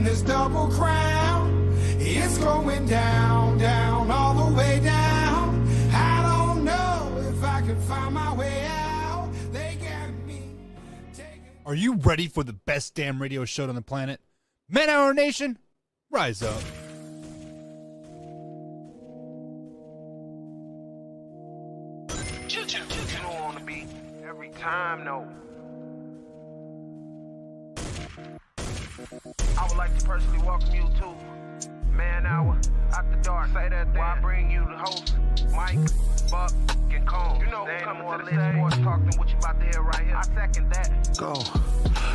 win this double crown. It's going down, down, all the way down. I don't know if I can find my way out. They got me taking... Are you ready for the best damn radio show on the planet? Man Hour Nation, rise up. You know on the beat every time, no. I would like to personally welcome you to Man Hour After Dark. Say that thing. Why I bring you the host, Mike, Buck, and Cone. You know who coming to the stage. Sports talk than what you about to hear right here. I second that. Go.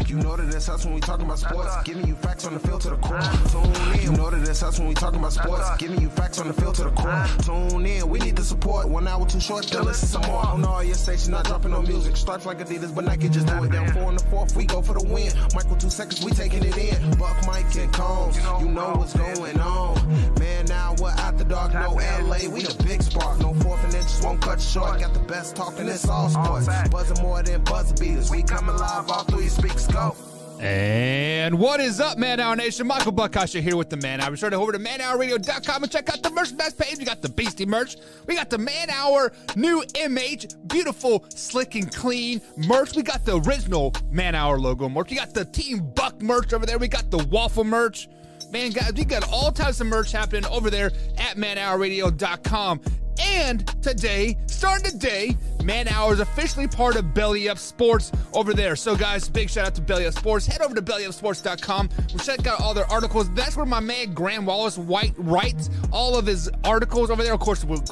You know that it's us when we talking about sports. Giving you facts on the field to the core. Tune in. You know that it's us when we talking about sports. Giving you facts on the field to the core. Tune in. We need the support. 1 hour too short. Then listen some more. On all your stations, not dropping no music. Stripes like Adidas, but Nike just do it. Down 4 in the 4th, we go for the win. Michael 2 seconds, we taking it in. Buck, Mike, and Combs. You know what's going on. Man, now we're After Dark. No LA, we the big spark. No 4th and inches won't cut you short. Got the best talking, it's all sports. Buzzing more than buzzer beaters. We coming live all through your speakers. Go. And what is up, Man Hour Nation? Michael Buckasha here with the Man Hour. Be sure to over to manhourradio.com and check out the merchandise page. We got the Beastie merch. We got the Man Hour new MH, beautiful, slick and clean merch. We got the original Man Hour logo merch. We got the Team Buck merch over there. We got the waffle merch. Man, guys, we got all types of merch happening over there at manhourradio.com. And today, starting today, Man Hour is officially part of Belly Up Sports over there. So, guys, big shout out to Belly Up Sports. Head over to bellyupsports.com. We'll check out all their articles. That's where my man Graham Wallace writes all of his articles over there. Of course, with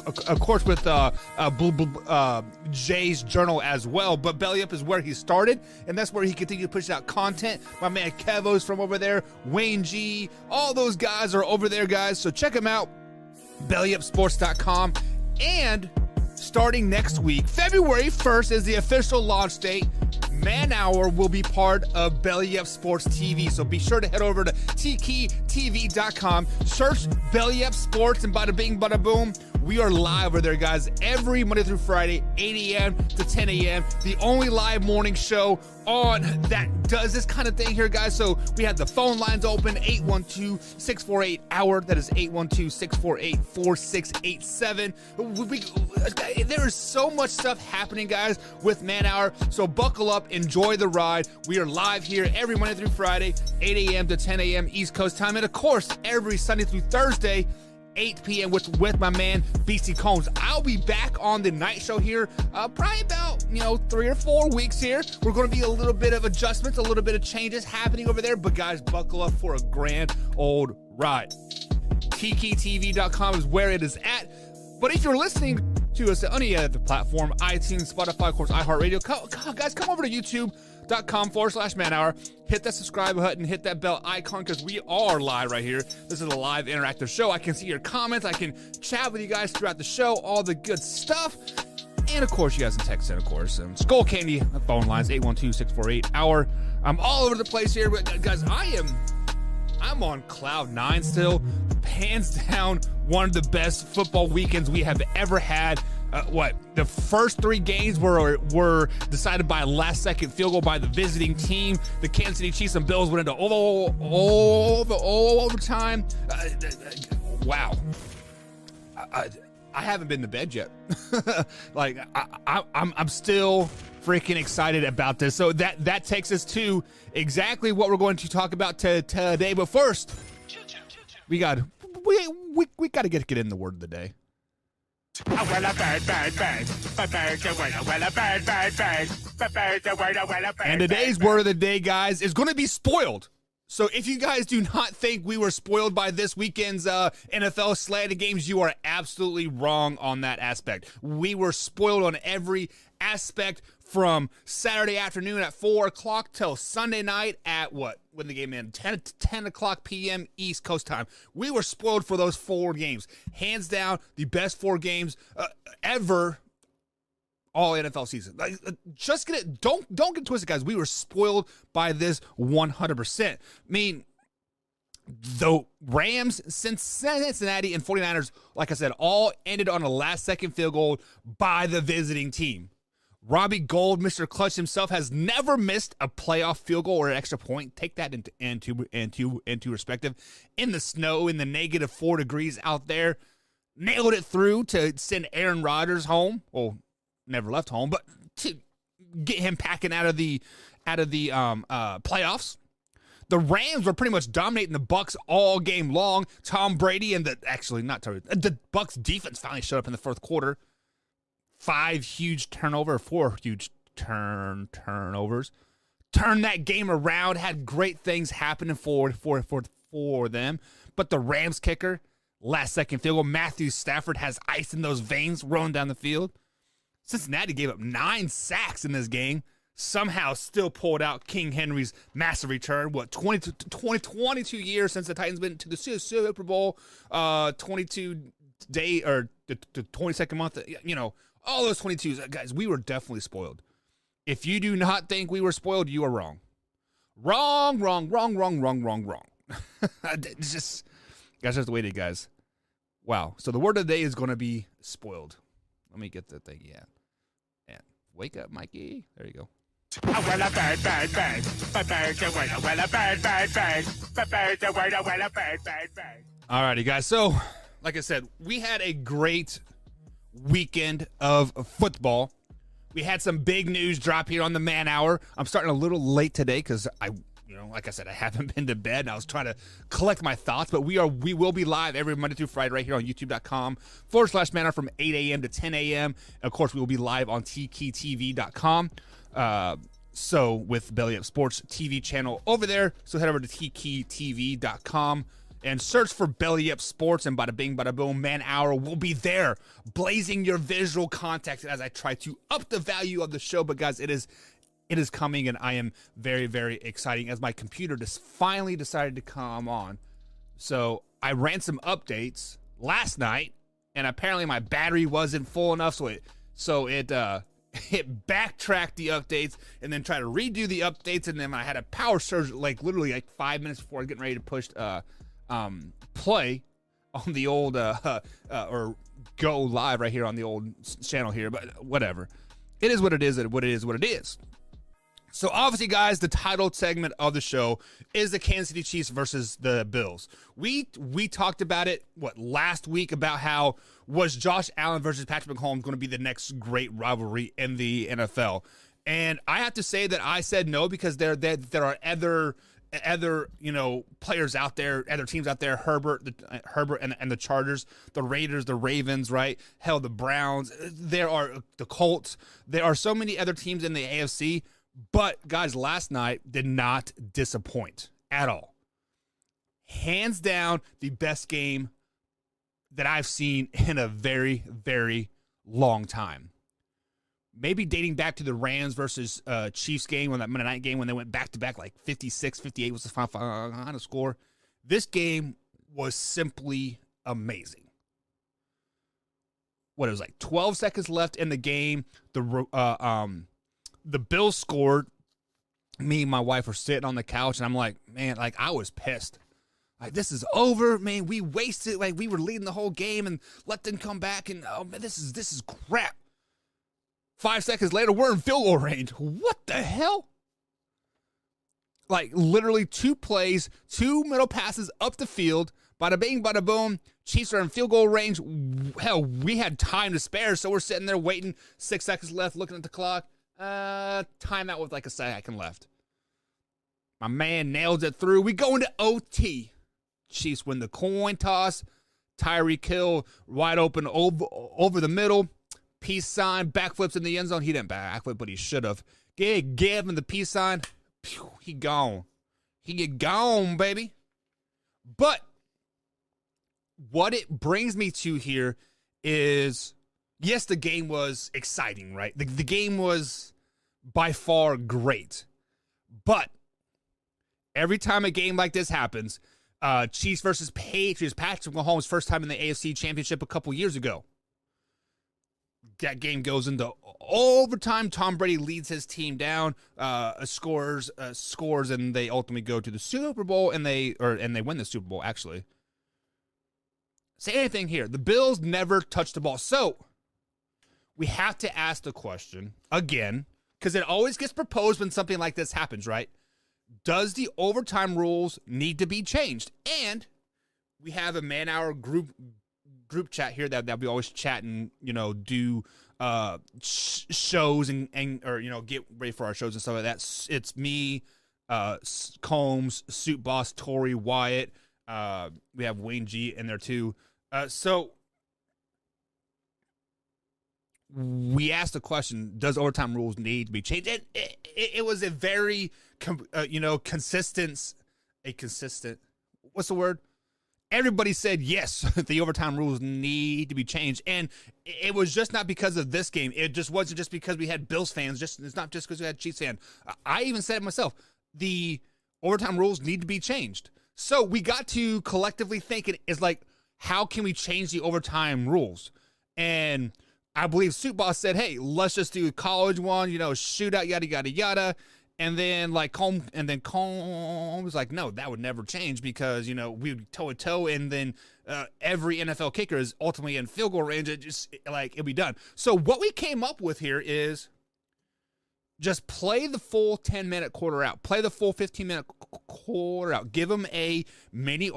Jay's journal as well. But Belly Up is where he started, and that's where he continued to push out content. My man Kevo's from over there. Wayne G. All those guys are over there, guys. So check them out. bellyupsports.com. And starting next week, February 1st is the official launch date. Man Hour will be part of Belly Up Sports TV. So be sure to head over to TKTV.com, search Belly Up Sports, and bada bing, bada boom. We are live over there, guys, every Monday through Friday, 8 a.m. to 10 a.m. The only live morning show on that does this kind of thing here, guys. So we have the phone lines open, 812-648-HOUR. That is 812-648-4687. There is so much stuff happening, guys, with Man Hour. So buckle up, enjoy the ride. We are live here every Monday through Friday, 8 a.m. to 10 a.m. East Coast time. And, of course, every Sunday through Thursday, 8 p.m. with my man, Beastie Combs. I'll be back on the night show here probably about, 3 or 4 weeks here. We're going to be a little bit of adjustments, a little bit of changes happening over there. But, guys, buckle up for a grand old ride. TKTV.com is where it is at. But if you're listening to us on any other platform, iTunes, Spotify, of course, iHeartRadio, guys, come over to YouTube.com/Man Hour. Hit that subscribe button, hit that bell icon, because we are live right here. This is a live interactive show. I can see your comments. I can chat with you guys throughout the show, all the good stuff. And, of course, you guys can text in, of course. Skull Candy, phone lines, 812-648-HOUR. I'm all over the place here. But, guys, I'm on cloud 9 still. Hands down, one of the best football weekends we have ever had. The first 3 games were decided by a last-second field goal by the visiting team. The Kansas City Chiefs and Bills went into overtime. Wow. I haven't been to bed yet. I'm still freaking excited about this. So that takes us to exactly what we're going to talk about today. But first, we got to get in the word of the day. And today's word of the day, guys, is going to be spoiled. So if you guys do not think we were spoiled by this weekend's NFL slate of games, you are absolutely wrong on that aspect. We were spoiled on every aspect, from Saturday afternoon at 4 o'clock till Sunday night at when the game ended, 10 o'clock p.m. East Coast time. We were spoiled for those 4 games. Hands down, the best 4 games ever all NFL season. Just get it. Don't get twisted, guys. We were spoiled by this 100%. I mean, the Rams, Cincinnati, and 49ers, like I said, all ended on a last-second field goal by the visiting team. Robbie Gould, Mr. Clutch himself, has never missed a playoff field goal or an extra point. Take that into perspective. In the snow, in the -4 degrees out there, nailed it through to send Aaron Rodgers home. Well, never left home, but to get him packing out of the playoffs. The Rams were pretty much dominating the Bucs all game long. Tom Brady and the Bucs defense finally showed up in the fourth quarter. 4 huge turnovers. Turned that game around, had great things happening for them. But the Rams kicker, last second field goal, Matthew Stafford has ice in those veins rolling down the field. Cincinnati gave up 9 sacks in this game. Somehow still pulled out King Henry's massive return. 22 years since the Titans been to the Super Bowl, 22 day or the 22nd month, all those 22s. Guys, we were definitely spoiled. If you do not think we were spoiled, you are wrong. Wrong. It's just, that's just the way it is, guys. Wow. So the word of the day is going to be spoiled. Let me get the thing. Yeah. And wake up, Mikey. There you go. Alrighty, guys. So, like I said, we had a great weekend of football. We had some big news drop here on the Man Hour. I'm starting a little late today because like I said, I haven't been to bed. And I was trying to collect my thoughts, but we will be live every Monday through Friday right here on youtube.com/Man Hour from 8 a.m. to 10 a.m. Of course, we will be live on tktv.com. So with Belly Up Sports TV channel over there. So head over to tktv.com and search for Belly Up Sports, and bada bing, bada boom, Man Hour will be there, blazing your visual content as I try to up the value of the show. But guys, it is coming, and I am very, very exciting as my computer just finally decided to come on. So I ran some updates last night, and apparently my battery wasn't full enough, so it backtracked the updates and then tried to redo the updates, and then I had a power surge literally 5 minutes before I was getting ready to push play on the old or go live right here on the old channel here. But whatever, it is what it is. What it is. So obviously, guys, the title segment of the show is the Kansas City Chiefs versus the Bills. We talked about it last week about how was Josh Allen versus Patrick Mahomes going to be the next great rivalry in the NFL, and I have to say that I said no, because there are other players out there, other teams out there, Herbert and the Chargers, the Raiders, the Ravens, right? Hell, the Browns. There are the Colts. There are so many other teams in the AFC. But, guys, last night did not disappoint at all. Hands down, the best game that I've seen in a very, very long time. Maybe dating back to the Rams versus Chiefs game, on that Monday night game when they went back-to-back, 56-58 was the final score. This game was simply amazing. It was 12 seconds left in the game. The Bills scored. Me and my wife were sitting on the couch, and I'm like, man, I was pissed. This is over, man. We wasted, we were leading the whole game and let them come back, and oh man, this is crap. 5 seconds later, we're in field goal range. What the hell? Literally 2 plays, 2 middle passes up the field. Bada bing, bada boom. Chiefs are in field goal range. Hell, we had time to spare, so we're sitting there waiting. 6 seconds left, looking at the clock. Timeout with a second left. My man nails it through. We go into OT. Chiefs win the coin toss. Tyreek Hill wide open over the middle. Peace sign. Backflips in the end zone. He didn't backflip, but he should have. Give him the peace sign. Pew, he gone. He get gone, baby. But what it brings me to here is, yes, the game was exciting, right? The game was by far great. But every time a game like this happens, Chiefs versus Patriots, Patrick Mahomes' first time in the AFC Championship a couple years ago. That game goes into overtime. Tom Brady leads his team down, scores, and they ultimately go to the Super Bowl, and they win the Super Bowl, actually. Say anything here. The Bills never touched the ball. So we have to ask the question again, because it always gets proposed when something like this happens, right? Does the overtime rules need to be changed? And we have a man-hour group chat here that we always chat and, you know, do shows and or, you know, get ready for our shows and stuff like that. It's me, Combs, Suit Boss, Tori, Wyatt. We have Wayne G in there too. So we asked the question, does overtime rules need to be changed? And it was a very, consistent, what's the word? Everybody said, yes, the overtime rules need to be changed. And it was just not because of this game. It just wasn't just because we had Bills fans. It's not just because we had Chiefs fans. I even said it myself. The overtime rules need to be changed. So we got to collectively think, it's like, how can we change the overtime rules? And I believe Suit Boss said, hey, let's just do a college one, you know, shootout, yada, yada, yada. And then Combs was like, no, that would never change because, you know, we would toe-to-toe, and then every NFL kicker is ultimately in field goal range. It'll be done. So what we came up with here is just play the full 10-minute quarter out. Play the full 15-minute quarter out. Give them a mini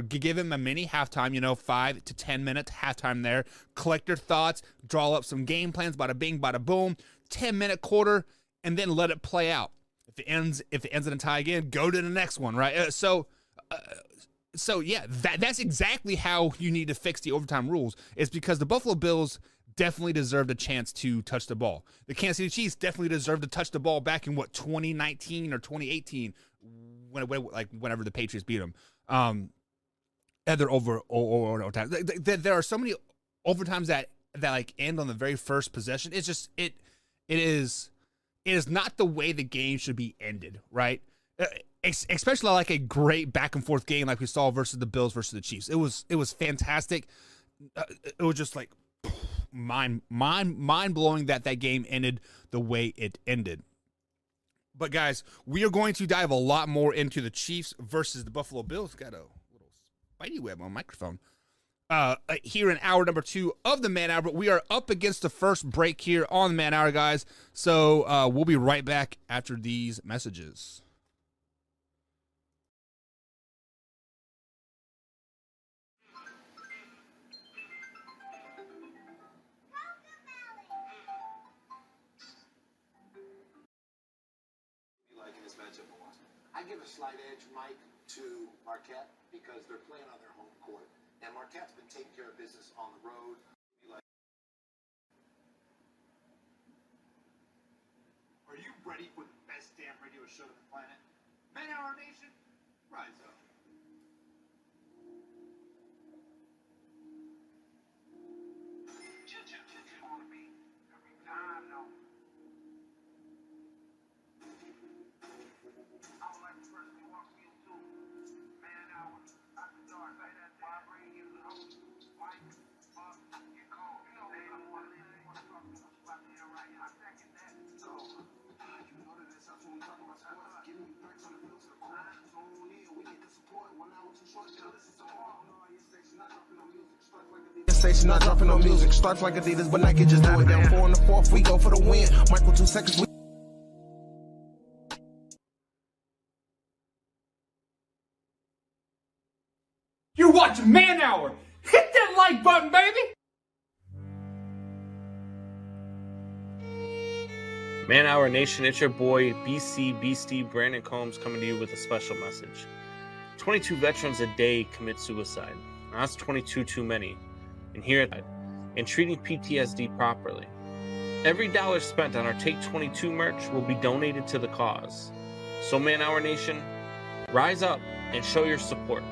give them a mini halftime, you know, 5 to 10 minutes halftime there. Collect your thoughts, draw up some game plans, bada bing, bada boom. 10-minute quarter, and then let it play out. If it ends in a tie again, go to the next one, right? So yeah, that's exactly how you need to fix the overtime rules. It's because the Buffalo Bills definitely deserved a chance to touch the ball. The Kansas City Chiefs definitely deserved to touch the ball back in 2019 or 2018, whenever the Patriots beat them. And they're overtime. There are so many overtimes that like end on the very first possession. It's just it is not the way the game should be ended, right? Especially like a great back and forth game like we saw versus the Bills versus the Chiefs. It was fantastic. It was just like mind blowing that game ended the way it ended. But guys, we are going to dive a lot more into the Chiefs versus the Buffalo Bills. Got a little spidey web on microphone. Here in hour number 2 of the Man Hour, but we are up against the first break here on the Man Hour, guys. So we'll be right back after these messages. I give a slight edge, Mike, to Marquette because they're playing on their home court. And Marquette's been taking care of business on the road. Are you ready for the best damn radio show on the planet? Man Hour Nation, rise up. On me every time, no. I would like to personally welcome you to Man Hour After Dark. Say that why I bring you the host, Mike, Buck, and Cole. You know, they don't want to talk to us about the air right here. I second that. So, you know that that's when we talk about sports. Giving you facts on the field to the court. Tune in, we need the support. 1 hour too short, so listen to all. Your station not dropping no music. Strike like Adidas. Your station not dropping no music. Strike like Adidas, but Nike just do it. Down 4 on the 4th, we go for the win. Michael 2 seconds. You're watching Man Hour. Hit that like button, baby. Man Hour Nation, it's your boy BC Beastie Brandon Combs coming to you with a special message. 22 veterans a day commit suicide. Now, that's 22 too many. And here, and treating PTSD properly. Every dollar spent on our Take 22 merch will be donated to the cause. So Man Hour Nation, rise up and show your support.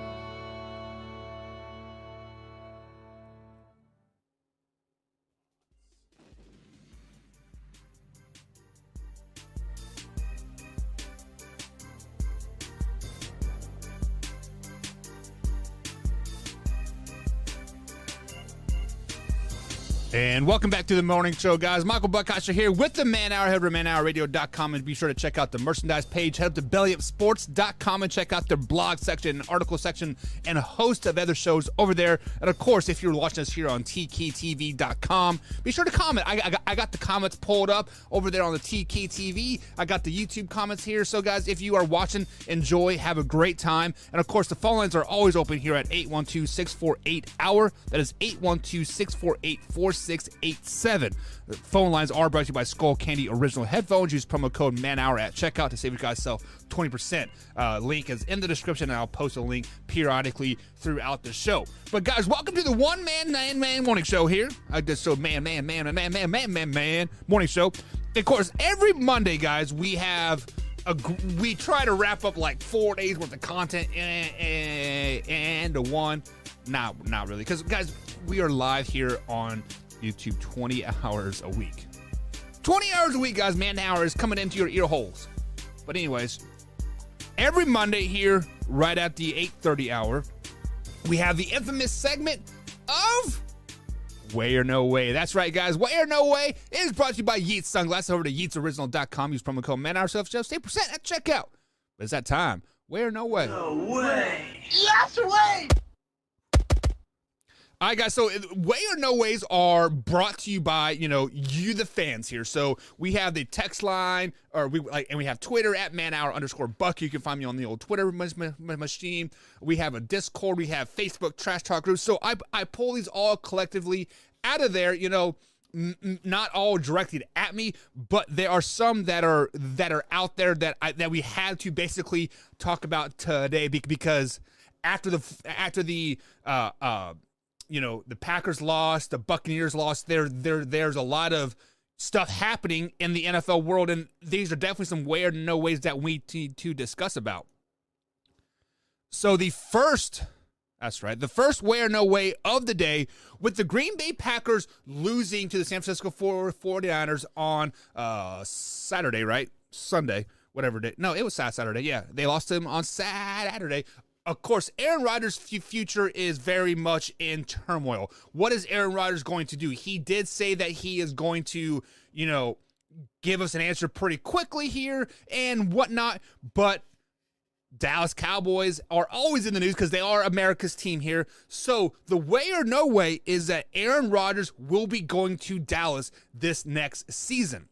And welcome back to the morning show, guys. Michael Buckasher here with the Man Hour. Head over to manhourradio.com and be sure to check out the merchandise page. Head up to bellyupsports.com and check out their blog section, article section, and a host of other shows over there. And of course, if you're watching us here on tktv.com, be sure to comment. I got the comments pulled up over there on the TKTV. I got the YouTube comments here. So, guys, if you are watching, enjoy, have a great time. And of course, the phone lines are always open here at 812-648-HOUR. That is 812-648-4687. The phone lines are brought to you by Skull Candy Original Headphones. Use promo code MANHOUR at checkout to save you guys self 20%. Link is in the description, and I'll post a link periodically throughout the show. But guys, welcome to the One Man Morning Show here. Man Morning Show. Of course, every Monday, guys, we try to wrap up like 4 days worth of content and one. Not really, because guys, we are live here on YouTube 20 hours a week. 20 hours a week, guys. Man Hour is coming into your ear holes. But anyways, every Monday here, right at the 8:30 hour, we have the infamous segment of Way or No Way. That's right, guys. Way or No Way is brought to you by Yeats Sunglasses. Over to yeatsoriginal.com. Use promo code MANHOUR. Save percent at checkout. But it's that time. Way or No Way. No way. Yes, way! All right, guys, so Way or No Ways are brought to you by, you, the fans here. So we have the text line, and we have Twitter at manhour_Buck. You can find me on the old Twitter machine. We have a Discord. We have Facebook Trash Talk groups. So I pull these all collectively out of there, not all directed at me, but there are some that are out there that we had to basically talk about today because after the Packers lost, the Buccaneers lost. There's a lot of stuff happening in the NFL world, and these are definitely some Way or No Ways that we need to discuss about. So the first Way or No Way of the day, with the Green Bay Packers losing to the San Francisco 49ers on Saturday, right? Sunday, whatever day. No, it was Saturday. Yeah, they lost to them on Saturday. Of course, Aaron Rodgers' future is very much in turmoil. What is Aaron Rodgers going to do? He did say that he is going to, give us an answer pretty quickly here and whatnot, but Dallas Cowboys are always in the news because they are America's team here. So the Way or No Way is that Aaron Rodgers will be going to Dallas this next season.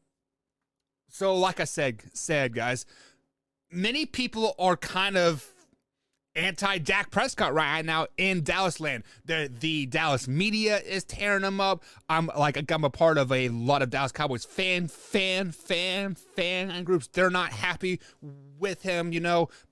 So like I said, guys, many people are kind of anti-Dak Prescott right now in Dallas land. The Dallas media is tearing him up. I'm a part of a lot of Dallas Cowboys fan groups. They're not happy with him,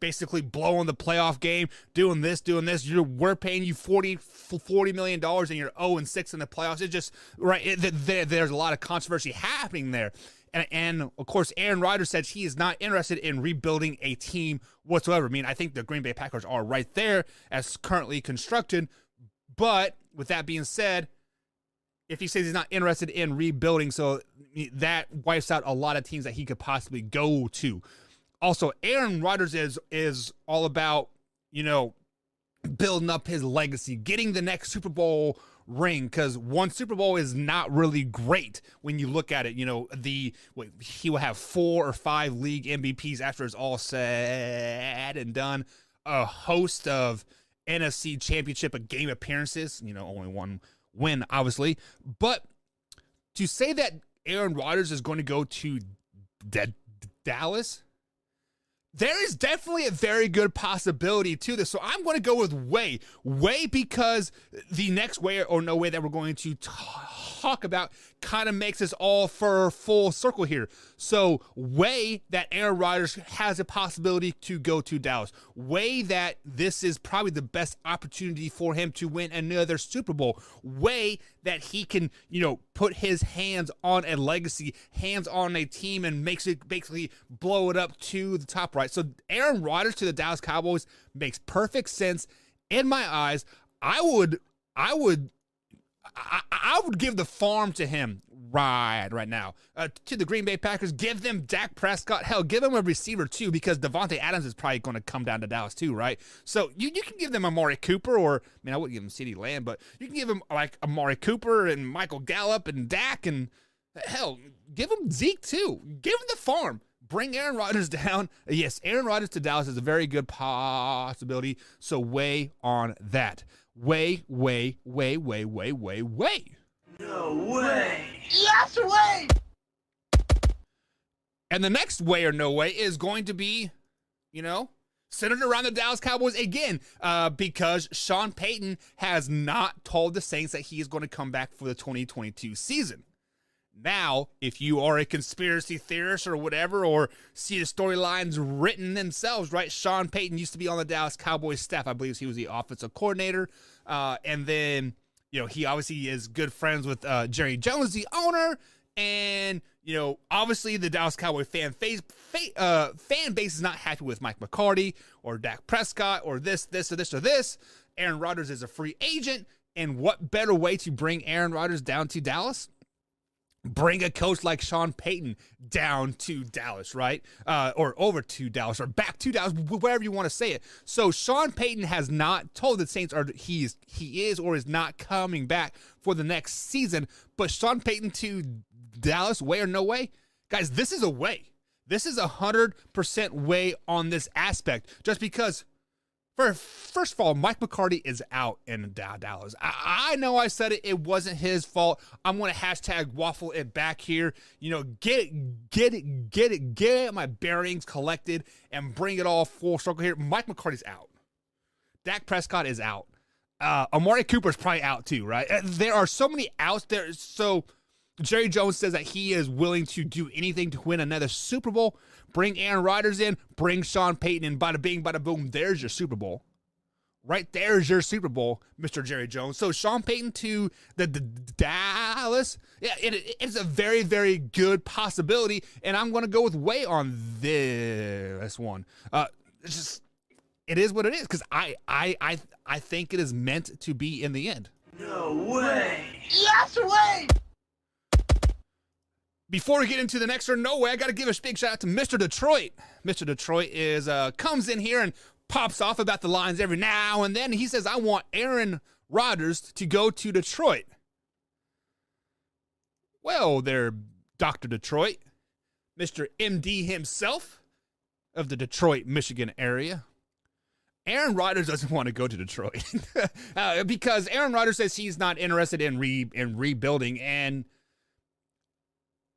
basically blowing the playoff game, doing this. We're paying you $40 million and you're 0-6 in the playoffs. It's just right. There's a lot of controversy happening there. And of course, Aaron Rodgers said he is not interested in rebuilding a team whatsoever. I mean, I think the Green Bay Packers are right there as currently constructed. But with that being said, if he says he's not interested in rebuilding, so that wipes out a lot of teams that he could possibly go to. Also, Aaron Rodgers is all about, building up his legacy, getting the next Super Bowl ring, because one Super Bowl is not really great when you look at it. He will have 4 or 5 league MVPs after it's all said and done, a host of NFC Championship game appearances, only one win, obviously. But to say that Aaron Rodgers is going to go to Dallas, there is definitely a very good possibility to this. So I'm going to go with Way because the next Way or No Way that we're going to talk about kind of makes us all for full circle here. So Way that Aaron Rodgers has a possibility to go to Dallas. Way that this is probably the best opportunity for him to win another Super Bowl. Way that he can, put his hands on a legacy, hands on a team, and makes it basically blow it up to the top right. So Aaron Rodgers to the Dallas Cowboys makes perfect sense in my eyes. I would give the farm to him right now. To the Green Bay Packers, give them Dak Prescott. Hell, give them a receiver too, because Devontae Adams is probably going to come down to Dallas too, right? So you can give them Amari Cooper, or, I mean, I wouldn't give them CeeDee Lamb, but you can give them like Amari Cooper and Michael Gallup and Dak, and hell, give them Zeke too. Give them the farm. Bring Aaron Rodgers down. Yes, Aaron Rodgers to Dallas is a very good possibility. So weigh on that. Weigh. No way. Yes, way! And the next way or no way is going to be, centered around the Dallas Cowboys again, because Sean Payton has not told the Saints that he is going to come back for the 2022 season. Now, if you are a conspiracy theorist or whatever, or see the storylines written themselves, right? Sean Payton used to be on the Dallas Cowboys staff. I believe he was the offensive coordinator. And then, he obviously is good friends with Jerry Jones, the owner. And, obviously the Dallas Cowboy fan base is not happy with Mike McCarthy or Dak Prescott or this. Aaron Rodgers is a free agent. And what better way to bring Aaron Rodgers down to Dallas? Bring a coach like Sean Payton down to Dallas, right? Or over to Dallas, or back to Dallas, whatever you want to say it. So Sean Payton has not told the Saints he is or is not coming back for the next season. But Sean Payton to Dallas, way or no way? Guys, this is a way. This is 100% way on this aspect. Just because, first of all, Mike McCarthy is out in Dallas. I know I said it. It wasn't his fault. I'm going to hashtag waffle it back here. Get my bearings collected and bring it all full circle here. Mike McCarthy's out. Dak Prescott is out. Amari Cooper's probably out too, right? There are so many outs there. So Jerry Jones says that he is willing to do anything to win another Super Bowl. Bring Aaron Rodgers in, bring Sean Payton in, bada bing, bada boom, there's your Super Bowl. Right there's your Super Bowl, Mr. Jerry Jones. So Sean Payton to the Dallas, yeah, it's a very, very good possibility, and I'm going to go with way on this one. It is what it is, because I think it is meant to be in the end. No way. Yes, way! Before we get into the next or no way, I got to give a big shout out to Mr. Detroit. Mr. Detroit comes in here and pops off about the Lions every now and then. He says, I want Aaron Rodgers to go to Detroit. Well, there, Dr. Detroit, Mr. MD himself of the Detroit, Michigan area. Aaron Rodgers doesn't want to go to Detroit because Aaron Rodgers says he's not interested in rebuilding, and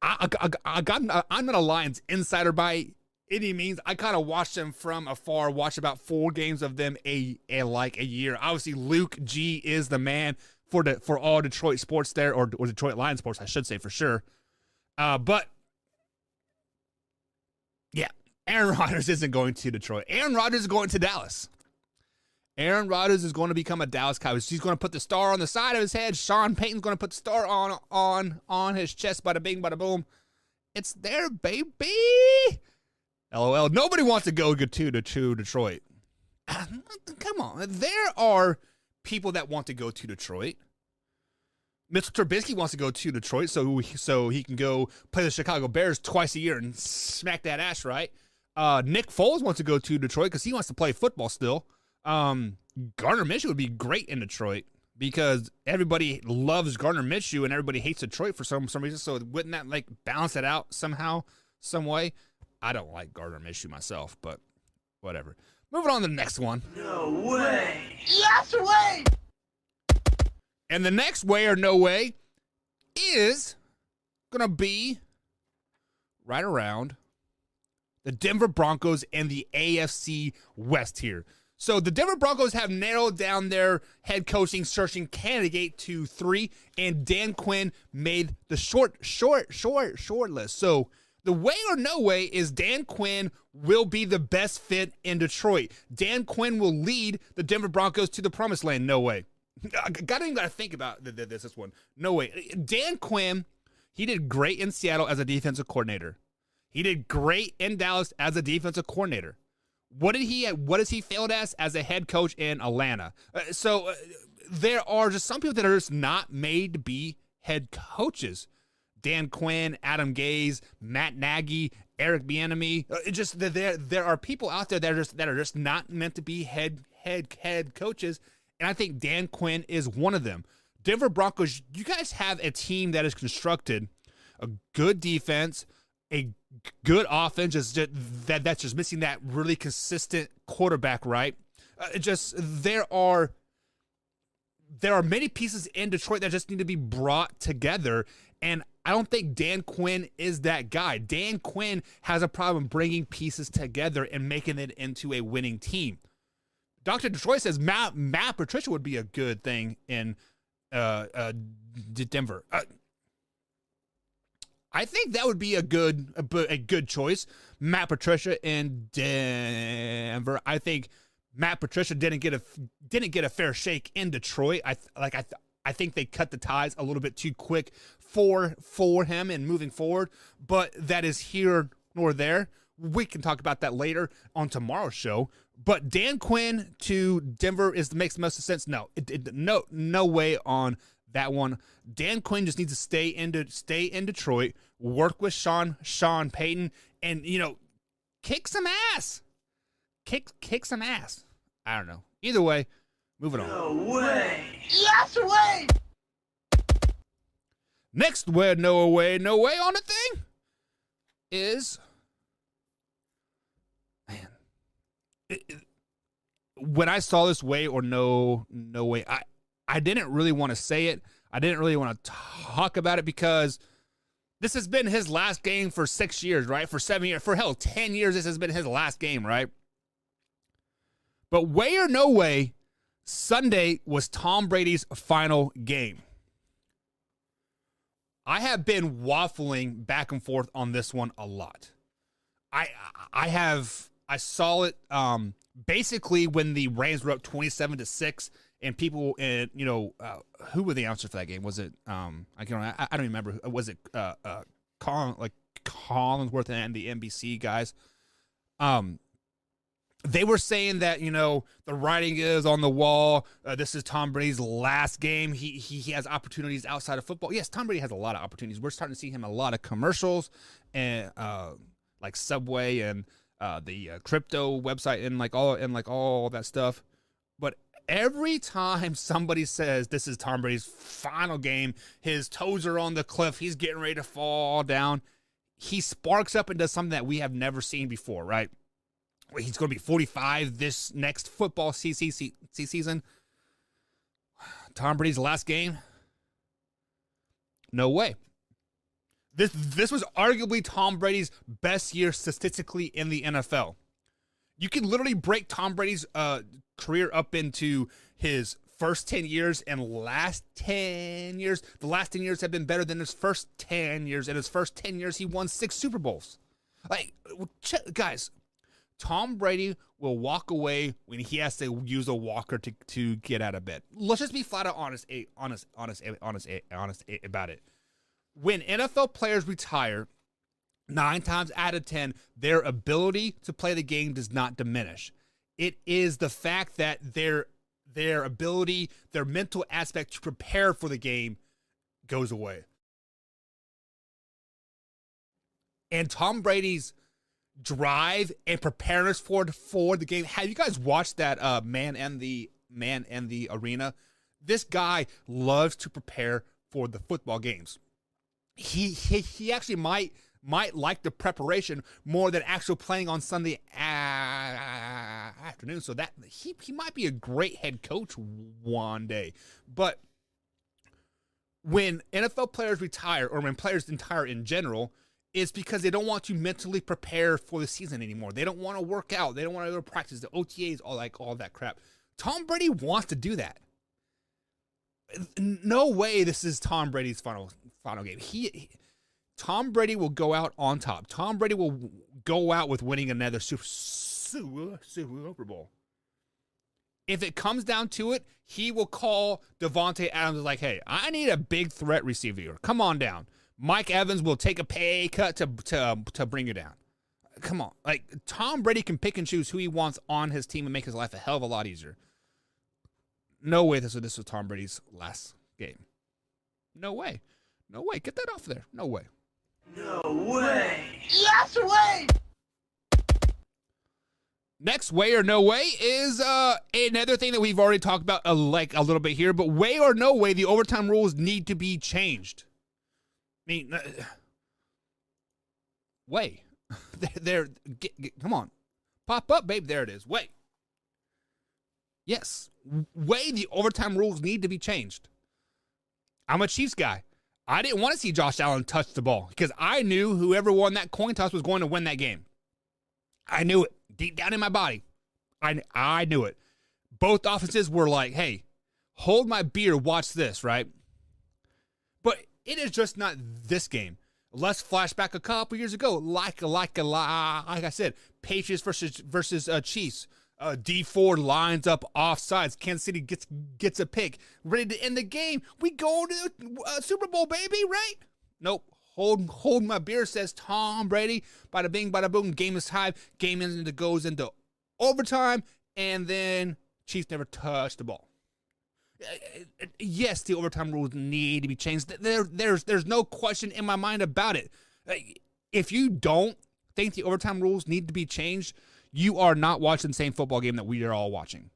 I'm not a Lions insider by any means. I kind of watch them from afar, watch about 4 games of them a year. Obviously, Luke G is the man for all Detroit sports there, or Detroit Lions sports, I should say, for sure. But yeah, Aaron Rodgers isn't going to Detroit. Aaron Rodgers is going to Dallas. Aaron Rodgers is going to become a Dallas Cowboy. He's going to put the star on the side of his head. Sean Payton's going to put the star on his chest. Bada bing, bada boom. It's there, baby. LOL. Nobody wants to go to Detroit. Come on. There are people that want to go to Detroit. Mr. Trubisky wants to go to Detroit so he can go play the Chicago Bears twice a year and smack that ass, right? Nick Foles wants to go to Detroit because he wants to play football still. Gardner Minshew would be great in Detroit because everybody loves Gardner Minshew and everybody hates Detroit for some reason. So wouldn't that like balance it out somehow, some way? I don't like Gardner Minshew myself, but whatever. Moving on to the next one. No way. Yes, way! And the next way or no way is gonna be right around the Denver Broncos and the AFC West here. So the Denver Broncos have narrowed down their head coaching searching candidate to 3, and Dan Quinn made the short list. So the way or no way is Dan Quinn will be the best fit in Detroit. Dan Quinn will lead the Denver Broncos to the promised land. No way. I even got to think about this one. No way. Dan Quinn, he did great in Seattle as a defensive coordinator. He did great in Dallas as a defensive coordinator. What has he failed as a head coach in Atlanta? So there are just some people that are just not made to be head coaches. Dan Quinn, Adam Gase, Matt Nagy, Eric Bieniemy. There are people out there that are just not meant to be head coaches, and I think Dan Quinn is one of them. Denver Broncos, you guys have a team that is constructed, a good defense, a good offense, that's just missing that really consistent quarterback, right? There are many pieces in Detroit that just need to be brought together, and I don't think Dan Quinn is that guy. Dan Quinn has a problem bringing pieces together and making it into a winning team. Dr. Detroit says Matt Patricia would be a good thing in Denver. I think that would be a good choice. Matt Patricia in Denver. I think Matt Patricia didn't get a fair shake in Detroit. I think they cut the ties a little bit too quick for him and moving forward, but that is here nor there. We can talk about that later on tomorrow's show. But Dan Quinn to Denver makes the most sense. No, no way on that one. Dan Quinn just needs to stay in Detroit, work with Sean Payton, and kick some ass. Kick some ass. I don't know. Either way, moving on. No way. Yes way. Next way, no way on the thing is, man, when I saw this way or no way, I didn't really want to say it. I didn't really want to talk about it because this has been his last game for 6 years, right? For 7 years, for 10 years, this has been his last game, right? But way or no way, Sunday was Tom Brady's final game. I have been waffling back and forth on this one a lot. I saw it basically when the Rams were up 27-6, and people, who were the announcers for that game? Was it I don't remember. Was it Collinsworth and the NBC guys? They were saying that, the writing is on the wall. This is Tom Brady's last game. He has opportunities outside of football. Yes, Tom Brady has a lot of opportunities. We're starting to see him in a lot of commercials and like Subway and the crypto website and all that stuff. But every time somebody says this is Tom Brady's final game, his toes are on the cliff, he's getting ready to fall down, he sparks up and does something that we have never seen before, right? He's going to be 45 this next football season. Tom Brady's last game? No way. This was arguably Tom Brady's best year statistically in the NFL. You can literally break Tom Brady's career up into his first 10 years and last 10 years. The last 10 years have been better than his first 10 years. In his first 10 years, he won 6 Super Bowls. Guys, Tom Brady will walk away when he has to use a walker to get out of bed. Let's just be flat out honest about it. When NFL players retire, 9 times out of 10, their ability to play the game does not diminish. It is the fact that their ability, their mental aspect to prepare for the game goes away. And Tom Brady's drive and preparedness for the game. Have you guys watched that Man and the Arena? This guy loves to prepare for the football games. He actually might like the preparation more than actual playing on Sunday afternoon. So that he might be a great head coach one day. But when NFL players retire, or when players retire in general, it's because they don't want to mentally prepare for the season anymore. They don't want to work out. They don't want to go to practice, the OTAs, all that crap. Tom Brady wants to do that. No way this is Tom Brady's final game. Tom Brady will go out on top. Tom Brady will go out with winning another Super Bowl. If it comes down to it, he will call Devontae Adams like, hey, I need a big threat receiver here. Come on down. Mike Evans will take a pay cut to bring you down. Come on. Tom Brady can pick and choose who he wants on his team and make his life a hell of a lot easier. No way this was Tom Brady's last game. No way. No way. Get that off there. No way. No way. Yes way! Next, way or no way is another thing that we've already talked about a little bit here, but way or no way, the overtime rules need to be changed. I mean, way. Come on. Pop up, babe. There it is. Way. Yes. Way, the overtime rules need to be changed. I'm a Chiefs guy. I didn't want to see Josh Allen touch the ball because I knew whoever won that coin toss was going to win that game. I knew it deep down in my body. I knew it. Both offenses were like, hey, hold my beer, watch this, right? But it is just not this game. Let's flashback a couple years ago. Like I said, Patriots versus Chiefs. D4 lines up offsides. Kansas City gets a pick. Ready to end the game. We go to the Super Bowl, baby, right? Nope. Hold my beer, says Tom Brady. Bada bing, bada boom. Game is tied. Game goes into overtime, and then Chiefs never touched the ball. Yes, the overtime rules need to be changed. There's no question in my mind about it. If you don't think the overtime rules need to be changed, you are not watching the same football game that we are all watching.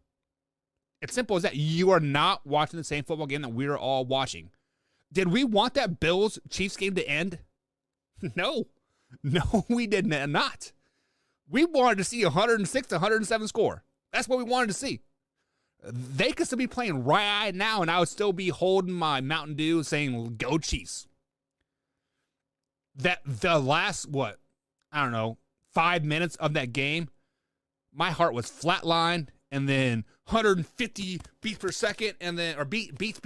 It's simple as that. You are not watching the same football game that we are all watching. Did we want that Bills-Chiefs game to end? No, we did not. We wanted to see 106 to 107 score. That's what we wanted to see. They could still be playing right now, and I would still be holding my Mountain Dew saying, go Chiefs. That the last, 5 minutes of that game, my heart was flatlined, and then 150 beats per second, and then, or beats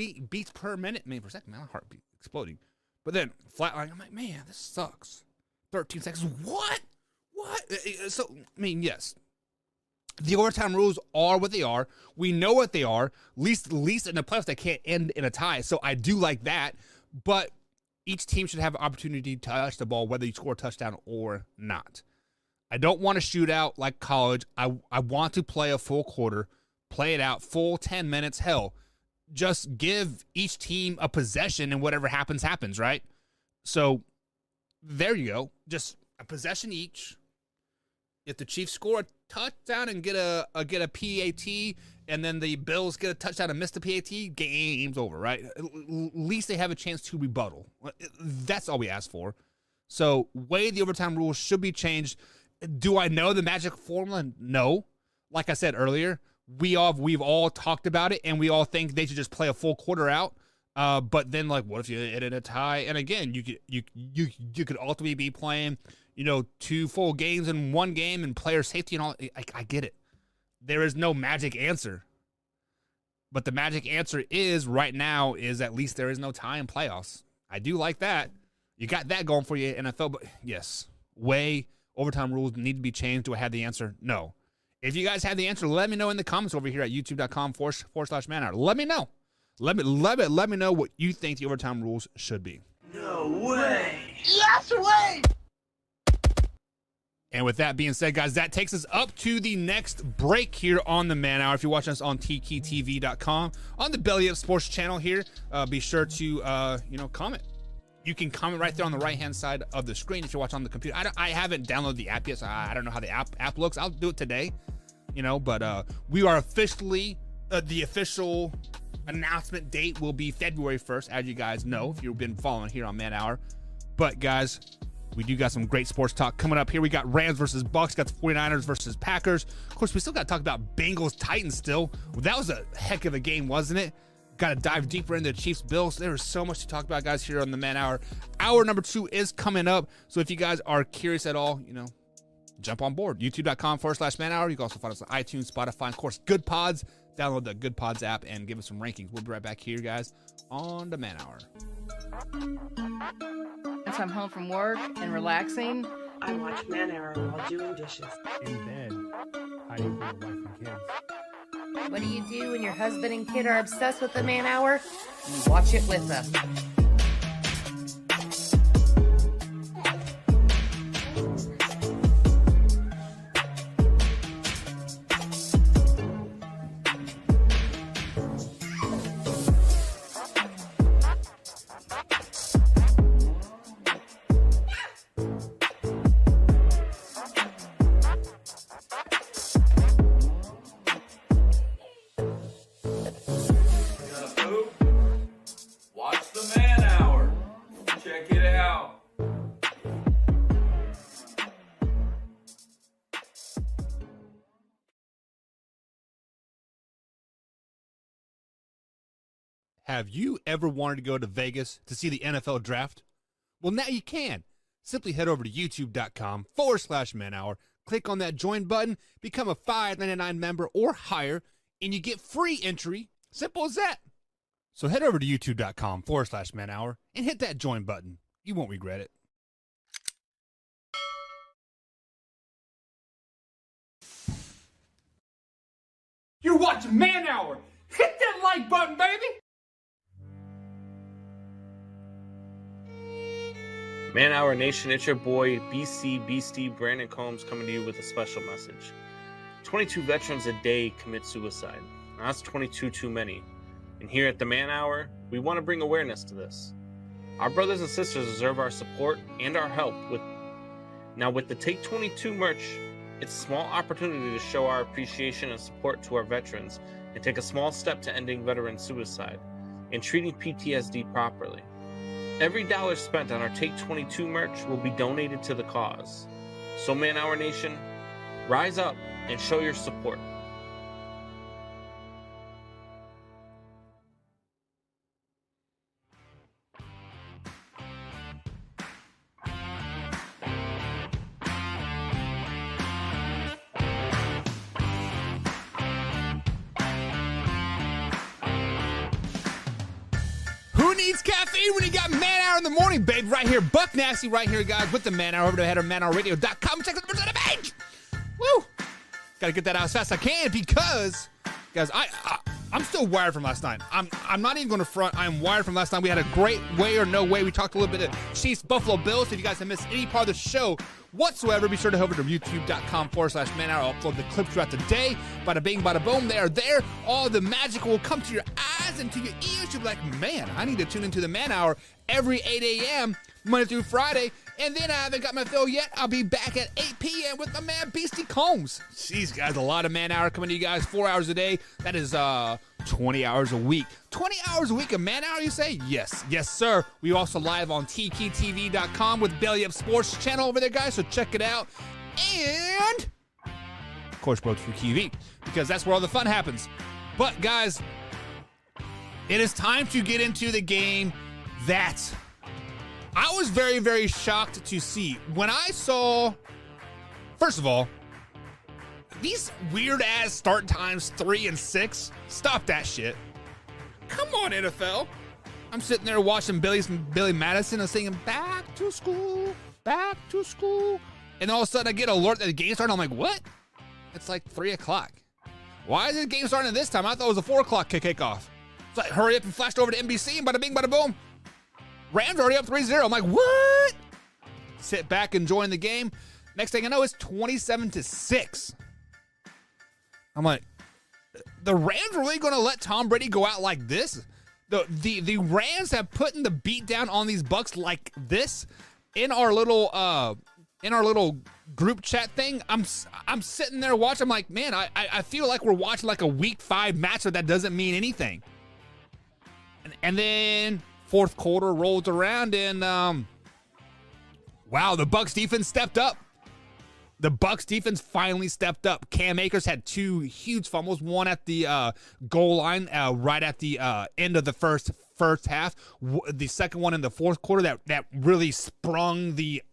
per minute. I mean, per second, my heart beat exploding. But then flatline, I'm like, man, this sucks. 13 seconds. What? So, I mean, yes. The overtime rules are what they are. We know what they are. At least in the playoffs, they can't end in a tie. So I do like that. But each team should have an opportunity to touch the ball, whether you score a touchdown or not. I don't want to shoot out like college. I want to play a full quarter, play it out, full 10 minutes. Hell, just give each team a possession and whatever happens, right? So there you go. Just a possession each. If the Chiefs score a touchdown and get a PAT, and then the Bills get a touchdown and miss the PAT, game's over, right? At least they have a chance to rebuttal. That's all we ask for. So, way the overtime rules should be changed. Do I know the magic formula? No. Like I said earlier, we've all talked about it, and we all think they should just play a full quarter out. But then, like, what if you hit a tie? And again, you could ultimately be playing, 2 full games in one game and player safety and all. I get it. There is no magic answer. But the magic answer is right now is at least there is no tie in playoffs. I do like that. You got that going for you, NFL. But yes, overtime rules need to be changed. Do I have the answer? No. If you guys have the answer, let me know in the comments over here at youtube.com/manhour. Let me know. Let me know what you think the overtime rules should be. No way. Yes way! And with that being said, guys, that takes us up to the next break here on the Man Hour. If you're watching us on TKTV.com, on the Belly Up Sports channel here, be sure to, comment. You can comment right there on the right-hand side of the screen if you're watching on the computer. I haven't downloaded the app yet, so I don't know how the app looks. I'll do it today, but we are officially, the official announcement date will be February 1st, as you guys know, if you've been following here on Man Hour. But, guys, we do got some great sports talk coming up here. We got Rams versus Bucks, got the 49ers versus Packers. Of course, we still got to talk about Bengals Titans still. Well, that was a heck of a game, wasn't it? Got to dive deeper into Chiefs Bills. There is so much to talk about, guys, here on the Man Hour. Hour number 2 is coming up. So if you guys are curious at all, jump on board. YouTube.com/Man Hour. You can also find us on iTunes, Spotify, and of course, Good Pods. Download the Good Pods app and give us some rankings. We'll be right back here, guys, on the Man Hour. If I'm home from work and relaxing, I watch Man Hour while doing dishes. In bed, hiding from the wife and kids. what do you do when your husband and kid are obsessed with the Man Hour? You watch it with them. Have you ever wanted to go to Vegas to see the NFL draft? Well, now you can. Simply head over to youtube.com/manhour, click on that join button, become a $5.99 member or higher, and you get free entry. Simple as that. So head over to youtube.com/manhour and hit that join button. You won't regret it. You're watching Man Hour. Hit that like button, baby. Man Hour Nation, it's your boy BC Beastie Brandon Combs coming to you with a special message. 22 veterans a day commit suicide. Now, that's 22 too many. And here at the Man Hour, we want to bring awareness to this. Our brothers and sisters deserve our support and our help with the Take 22 merch. It's a small opportunity to show our appreciation and support to our veterans and take a small step to ending veteran suicide and treating PTSD properly. Every dollar spent on our Take 22 merch will be donated to the cause. So Man Hour Nation, rise up and show your support. Who needs caffeine when you got Man Hour in the morning, babe? Right here, Buck Nasty right here, guys, with the Man Hour. Over to header manhourradio.com. Check out the page. Woo! Gotta get that out as fast as I can because, guys, I'm still wired from last night. I'm not even going to front. I'm wired from last night. We had a great way or no way. We talked a little bit of Chiefs, Buffalo Bills. So if you guys have missed any part of the show whatsoever, be sure to head over to youtube.com/manhour. I'll upload the clips throughout the day. Bada bing, bada boom. They are there. All the magic will come to your eyes and to your ears. You'll be like, man, I need to tune into the Man Hour every 8 a.m. Monday through Friday. And then I haven't got my fill yet. I'll be back at 8 p.m. with my man Beastie Combs. Jeez, guys, a lot of Man Hour coming to you guys. 4 hours a day. That is 20 hours a week. 20 hours a week of Man Hour, you say? Yes. Yes, sir. We also live on TKTV.com with Belly Up Sports channel over there, guys, so check it out. And, of course, Broke Through TV, because that's where all the fun happens. But, guys, it is time to get into the game that I was very, very shocked to see. When I saw, first of all, these weird-ass start times 3 and 6, stop that shit. Come on, NFL. I'm sitting there watching Billy Madison and singing, back to school, back to school. And all of a sudden I get an alert that the game started. I'm like, what? It's like 3 o'clock. Why is the game starting at this time? I thought it was a 4 o'clock kickoff. So I hurry up and flashed over to NBC and bada bing, bada boom. Rams already up 3-0. I'm like, what? Sit back, enjoying the game. Next thing I know, it's 27-6. I'm like, the Rams are really going to let Tom Brady go out like this? The Rams have put in the beat down on these Bucks like this in our little group chat thing. I'm sitting there watching. I'm like, man, I feel like we're watching like a week 5 matchup that doesn't mean anything. And then fourth quarter rolls around and wow, the Bucks defense stepped up. The Bucks defense finally stepped up. Cam Akers had 2 huge fumbles, one at the goal line right at the end of the first half. The second one in the fourth quarter that really sprung the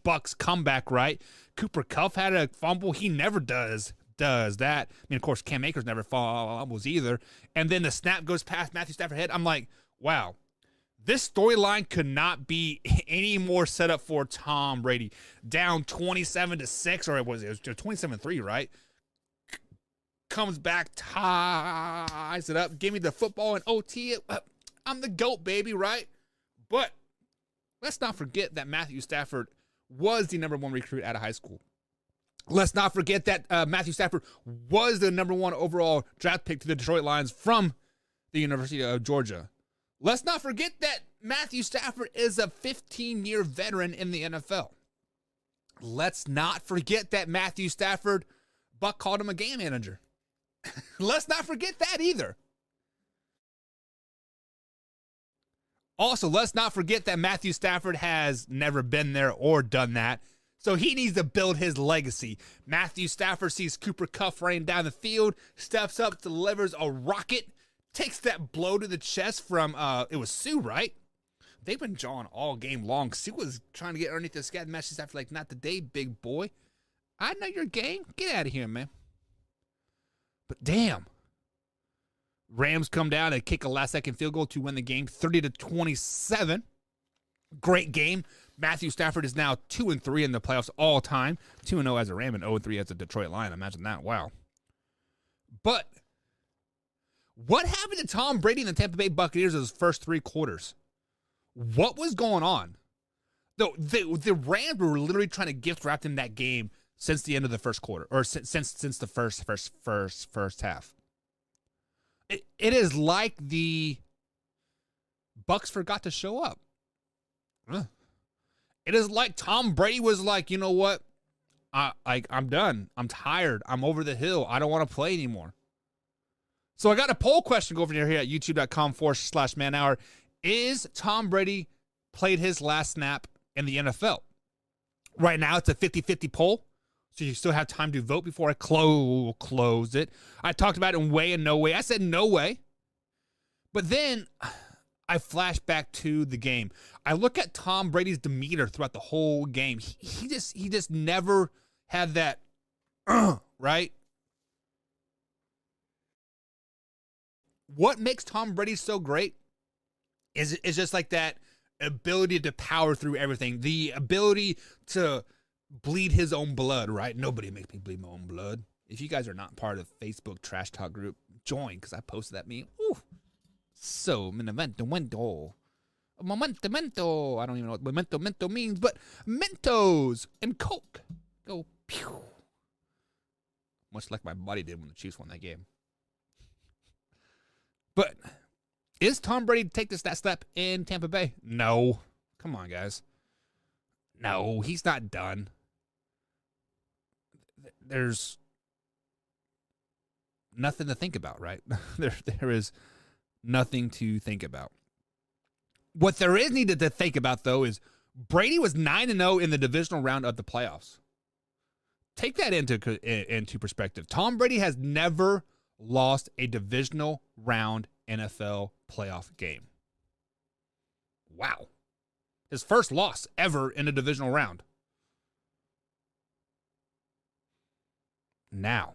Bucks comeback, right? Cooper Kupp had a fumble. He never does that. I mean, of course, Cam Akers never fumbles either. And then the snap goes past Matthew Stafford's head. I'm like, wow. This storyline could not be any more set up for Tom Brady. Down 27-6, or it was 27-3, right? Comes back, ties it up, give me the football and OT. I'm the GOAT, baby, right? But let's not forget that Matthew Stafford was the number 1 recruit out of high school. Let's not forget that Matthew Stafford was the number 1 overall draft pick to the Detroit Lions from the University of Georgia. Let's not forget that Matthew Stafford is a 15-year veteran in the NFL. Let's not forget that Matthew Stafford, Buck called him a game manager. Let's not forget that either. Also, let's not forget that Matthew Stafford has never been there or done that. So he needs to build his legacy. Matthew Stafford sees Cooper Kupp running down the field, steps up, delivers a rocket, takes that blow to the chest from, it was Sue, right? They've been jawing all game long. Sue was trying to get underneath the scat. Match after like, not today, big boy. I know your game. Get out of here, man. But damn. Rams come down and kick a last-second field goal to win the game, 30-27. Great game. Matthew Stafford is now 2-3 in the playoffs all time. 2-0 as a Ram and 0-3 as a Detroit Lion. Imagine that. Wow. But what happened to Tom Brady and the Tampa Bay Buccaneers in his first 3 quarters? What was going on? The Rams were literally trying to gift wrap him that game since the end of the first quarter, or since the first half. It is like the Bucs forgot to show up. It is like Tom Brady was like, you know what? I'm done. I'm tired. I'm over the hill. I don't want to play anymore. So I got a poll question over here at youtube.com/manhour. Is Tom Brady played his last snap in the NFL? Right now, it's a 50-50 poll. So you still have time to vote before I close it. I talked about it in way and no way. I said no way. But then I flash back to the game. I look at Tom Brady's demeanor throughout the whole game. He just never had that, right? What makes Tom Brady so great is just like that ability to power through everything. The ability to bleed his own blood, right? Nobody makes me bleed my own blood. If you guys are not part of the Facebook trash talk group, join, because I posted that meme. Ooh. So, memento. Memento. I don't even know what memento means, but Mentos and Coke go pew. Much like my body did when the Chiefs won that game. But is Tom Brady take that step in Tampa Bay? No. Come on, guys. No, he's not done. There's nothing to think about, right? There is nothing to think about. What there is needed to think about, though, is Brady was 9-0 in the divisional round of the playoffs. Take that into perspective. Tom Brady has never lost a divisional round NFL playoff game. Wow. His first loss ever in a divisional round. Now,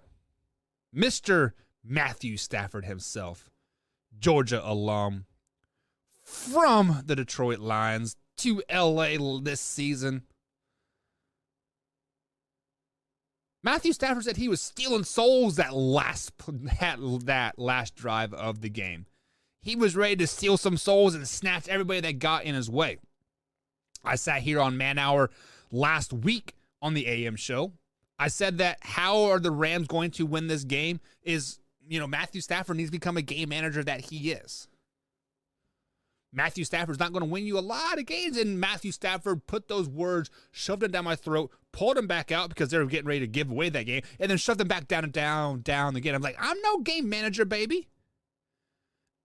Mr. Matthew Stafford himself, Georgia alum, from the Detroit Lions to LA this season. Matthew Stafford said he was stealing souls that last drive of the game. He was ready to steal some souls and snatch everybody that got in his way. I sat here on Man Hour last week on the AM show. I said that how are the Rams going to win this game is, Matthew Stafford needs to become a game manager that he is. Matthew Stafford's not going to win you a lot of games, and Matthew Stafford put those words, shoved them down my throat, pulled them back out because they were getting ready to give away that game, and then shoved them back down and down again. I'm like, I'm no game manager, baby.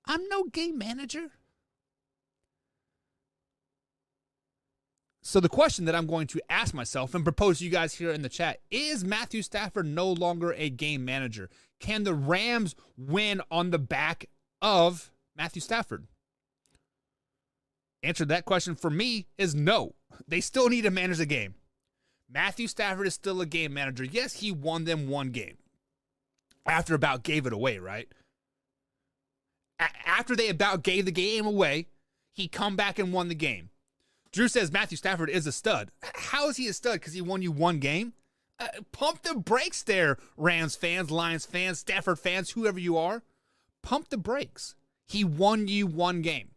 I'm no game manager. So the question that I'm going to ask myself and propose to you guys here in the chat, is Matthew Stafford no longer a game manager? Can the Rams win on the back of Matthew Stafford? Answer to that question for me is no. They still need to manage the game. Matthew Stafford is still a game manager. Yes, he won them one game. After about gave it away, right? After they about gave the game away, he come back and won the game. Drew says Matthew Stafford is a stud. How is he a stud? Because he won you one game? Pump the brakes there, Rams fans, Lions fans, Stafford fans, whoever you are. Pump the brakes. He won you one game.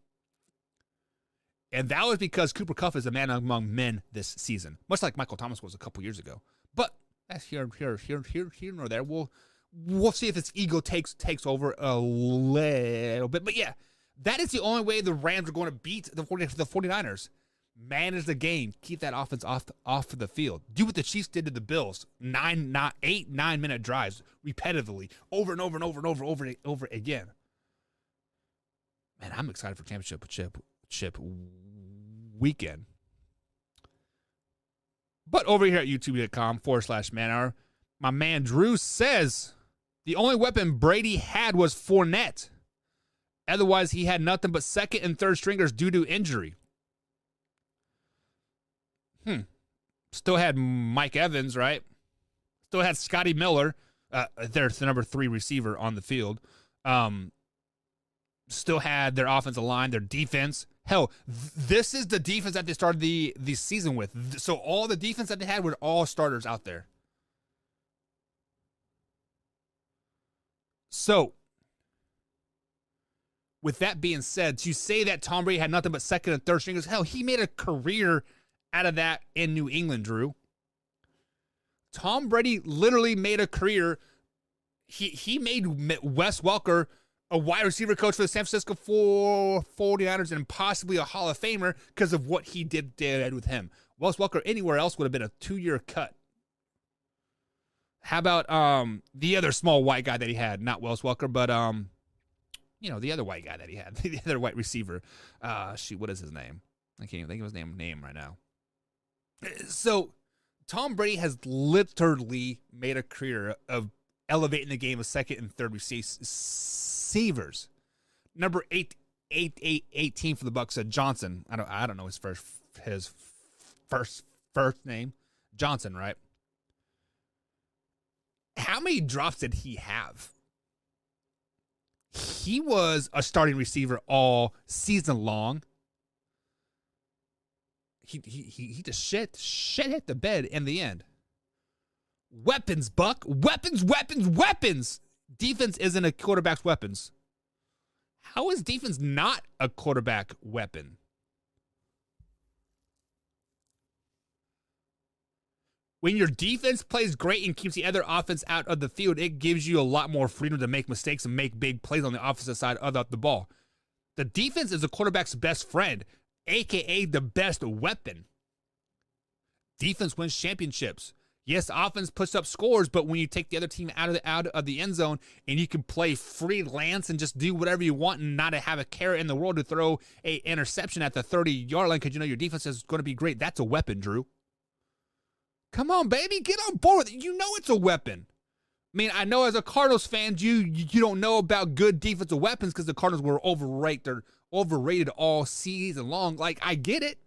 And that was because Cooper Kupp is a man among men this season, much like Michael Thomas was a couple years ago. But that's here nor there. We'll see if his ego takes over a little bit. But yeah, that is the only way the Rams are going to beat the 49ers. Manage the game. Keep that offense off the field. Do what the Chiefs did to the Bills. 9-minute drives repetitively over and over and over and over again. Man, I'm excited for championship weekend. But over here at youtube.com/manhour, my man Drew says the only weapon Brady had was Fournette. Otherwise, he had nothing but second and third stringers due to injury. Still had Mike Evans, right? Still had Scotty Miller. There's the number 3 receiver on the field. Still had their offensive line, their defense. Hell, this is the defense that they started the season with. So all the defense that they had were all starters out there. So, with that being said, to say that Tom Brady had nothing but second and third stringers, hell, he made a career out of that in New England, Drew. Tom Brady literally made a career. He made Wes Welker a wide receiver coach for the San Francisco 49ers and possibly a Hall of Famer because of what he did with him. Wes Welker anywhere else would have been a 2-year cut. How about the other small white guy that he had? Not Wes Welker, but the other white guy that he had, the other white receiver. What is his name? I can't even think of his name right now. So, Tom Brady has literally made a career of elevating the game of second and third receivers. Number 18 for the Bucs, Johnson. I don't know his first name. Johnson, right? How many drops did he have? He was a starting receiver all season long. He just shit hit the bed in the end. Weapons, Buck. Weapons. Defense isn't a quarterback's weapons. How is defense not a quarterback weapon? When your defense plays great and keeps the other offense out of the field, it gives you a lot more freedom to make mistakes and make big plays on the offensive side of the ball. The defense is a quarterback's best friend, a.k.a. the best weapon. Defense wins championships. Yes, offense puts up scores, but when you take the other team out of the end zone and you can play freelance and just do whatever you want and not have a carrot in the world to throw an interception at the 30-yard line because you know your defense is going to be great, that's a weapon, Drew. Come on, baby, get on board with it. You know it's a weapon. I mean, I know as a Cardinals fan, you don't know about good defensive weapons because the Cardinals were overrated all season long. Like, I get it.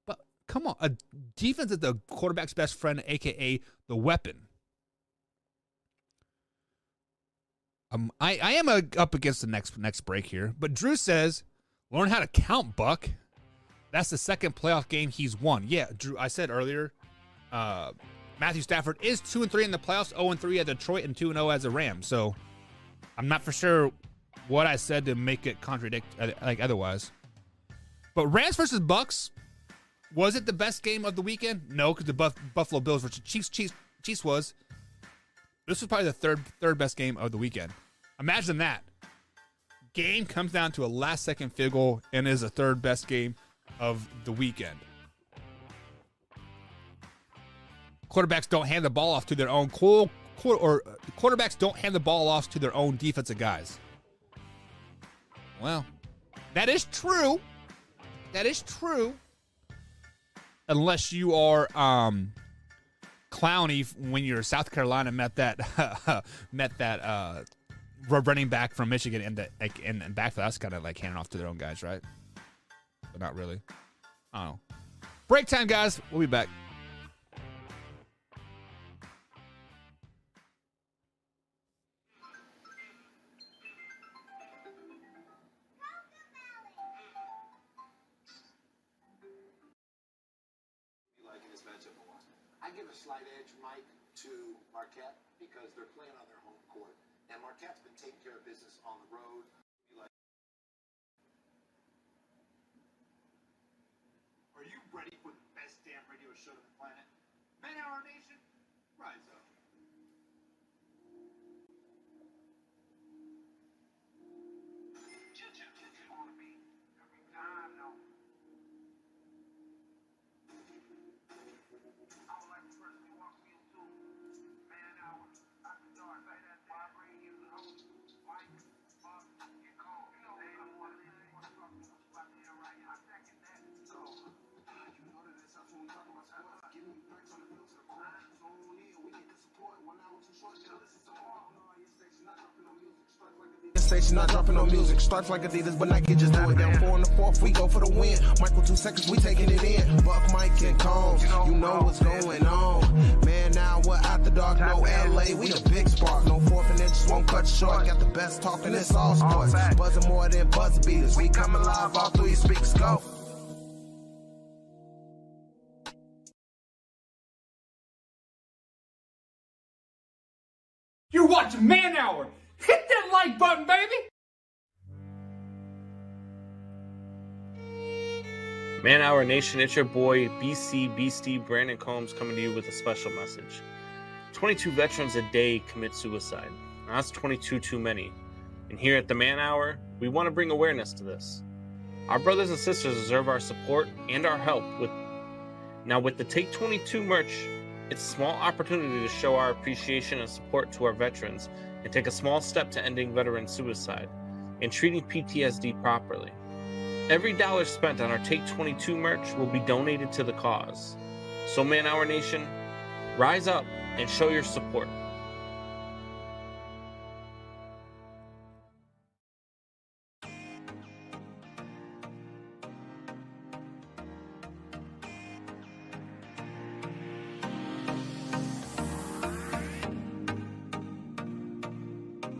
But come on, a defense is the quarterback's best friend, a.k.a. the weapon. I am up against the next break here. But Drew says, learn how to count, Buck. That's the second playoff game he's won. Yeah, Drew, I said earlier, Matthew Stafford is 2-3 in the playoffs, 0-3 at Detroit, and 2-0 as a Ram. So I'm not for sure what I said to make it contradict like otherwise. But Rams versus Bucks, was it the best game of the weekend? No, because the Buffalo Bills versus Chiefs was. This was probably the third best game of the weekend. Imagine that. Game comes down to a last-second field goal and is the third best game of the weekend. Quarterbacks don't hand the ball off to their own quarterbacks don't hand the ball off to their own defensive guys. Well, that is true. That is true. Unless you are Clowney when you're South Carolina met that running back from Michigan and back for that's kind of like handing off to their own guys, right? But not really. I don't know. Break time, guys. We'll be back. I give a slight edge, Mike, to Marquette because they're playing on their home court. And Marquette's been taking care of business on the road. Are you ready for the best damn radio show on the planet? Man Hour Nation, rise up. conversation, not dropping no music. Starts like Adidas, but Nike just do it. Down 4 in the 4th, we go for the win. Michael 2 seconds, we taking it in. Buck, Mike, and Combs, you know what's going on. Man, now we're out the dark, no LA, we the big spark. No 4th and inches won't cut short. Got the best talking, it's all sports. Buzzing more than buzz beaters. We coming live, all 3 speaks go. You're watching Man Hour. Hit that like button, baby. Man Hour Nation, it's your boy BC Beastie Brandon Combs coming to you with a special message. 22 veterans a day commit suicide. Now, that's 22 too many. And here at the Man Hour, we want to bring awareness to this. Our brothers and sisters deserve our support and our help. With the Take 22 merch, it's a small opportunity to show our appreciation and support to our veterans and take a small step to ending veteran suicide and treating PTSD properly. Every dollar spent on our Take 22 merch will be donated to the cause. So Man Hour Nation, rise up and show your support.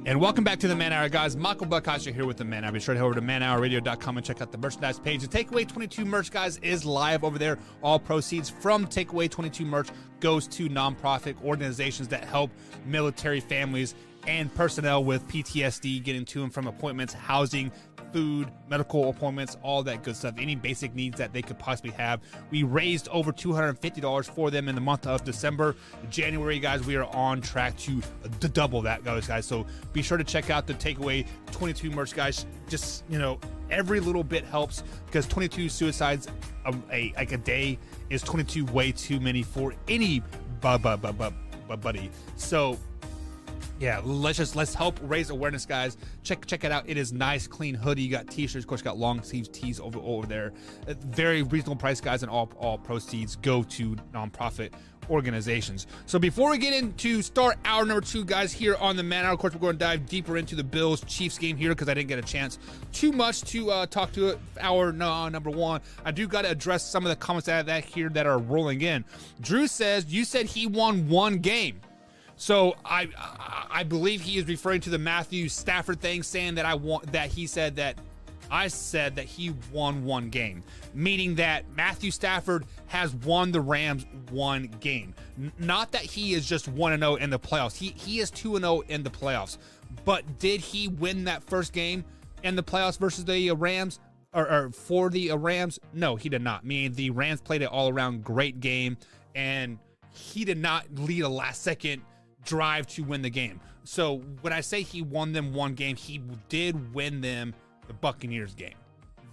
And welcome back to the Man Hour, guys. Michael Buckasha here with the Man Hour. Be sure to head over to manhourradio.com and check out the merchandise page. The Takeaway 22 merch, guys, is live over there. All proceeds from Takeaway 22 merch goes to nonprofit organizations that help military families and personnel with PTSD getting to and from appointments, housing, food, medical appointments, all that good stuff, any basic needs that they could possibly have. We raised over $250 for them in the month of December. January, guys, we are on track to double that, guys. So be sure to check out the Takeaway 22 merch, guys. Just, every little bit helps, because 22 suicides a day is 22 way too many for any buddy. So yeah, let's help raise awareness, guys. Check it out. It is nice, clean hoodie. You got t-shirts, of course, got long sleeves tees over there. Very reasonable price, guys, and all proceeds go to nonprofit organizations. So before we get into start hour number 2, guys, here on the Man Hour, of course, we're going to dive deeper into the Bills-Chiefs game here, because I didn't get a chance too much to talk to it. Hour number 1, I do got to address some of the comments out of that here that are rolling in. Drew says, you said he won one game. So I believe he is referring to the Matthew Stafford thing, saying that I said that he won one game, meaning that Matthew Stafford has won the Rams one game. Not that he is just 1-0 in the playoffs. He is 2-0 in the playoffs. But did he win that first game in the playoffs versus the Rams? Or for the Rams? No, he did not. Meaning the Rams played an all-around great game, and he did not lead a last-second drive to win the game. So when I say he won them one game, he did win them the Buccaneers game.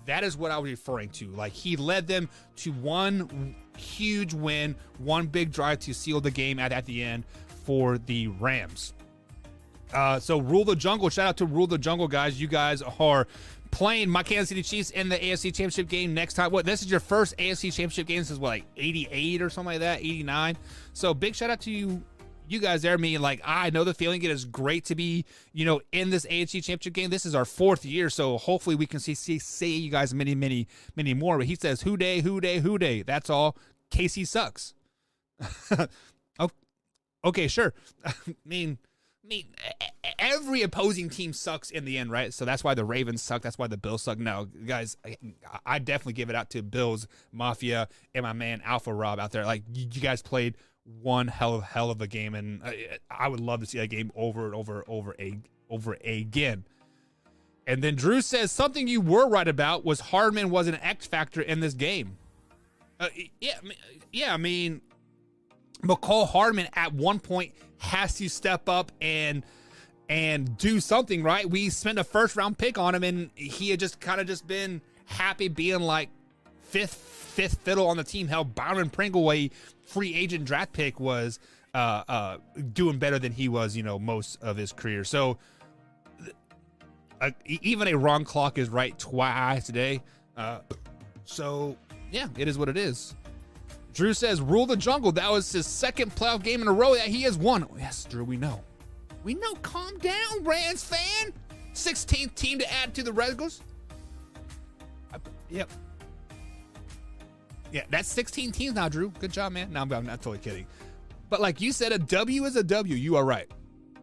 That is what I was referring to. Like, he led them to one huge win, one big drive to seal the game at the end for the Rams. So Rule the Jungle, shout out to Rule the Jungle, guys. You guys are playing my Kansas City Chiefs in the AFC Championship game next time. This is your first AFC Championship game since like 88 or something like that, 89. So big shout out to you guys there. I know the feeling. It is great to be, in this AFC Championship game. This is our 4th year, so hopefully we can see you guys many more. But he says, who day. That's all. KC sucks. Oh, okay, sure. I mean, every opposing team sucks in the end, right? So that's why the Ravens suck. That's why the Bills suck. No, guys, I definitely give it out to Bills Mafia and my man Alpha Rob out there. Like, you guys played one hell of a game, and I would love to see that game over and over again. And then Drew says, something you were right about was Hardman was an X factor in this game. Yeah, I mean, McCall Hardman at one point has to step up and do something, right? We spent a first round pick on him, and he had just been happy being like fifth fiddle on the team. Hell, Byron Pringle, a free agent draft pick, was doing better than he was, most of his career. So even a wrong clock is right twice today. So yeah, it is what it is. Drew says, Rule the Jungle. That was his second playoff game in a row that he has won. Yes, Drew, we know. Calm down, Rams fan. 16th team to add to the regulars. Yep. Yeah, that's 16 teams now, Drew. Good job, man. No, I'm not totally kidding. But like you said, a W is a W. You are right.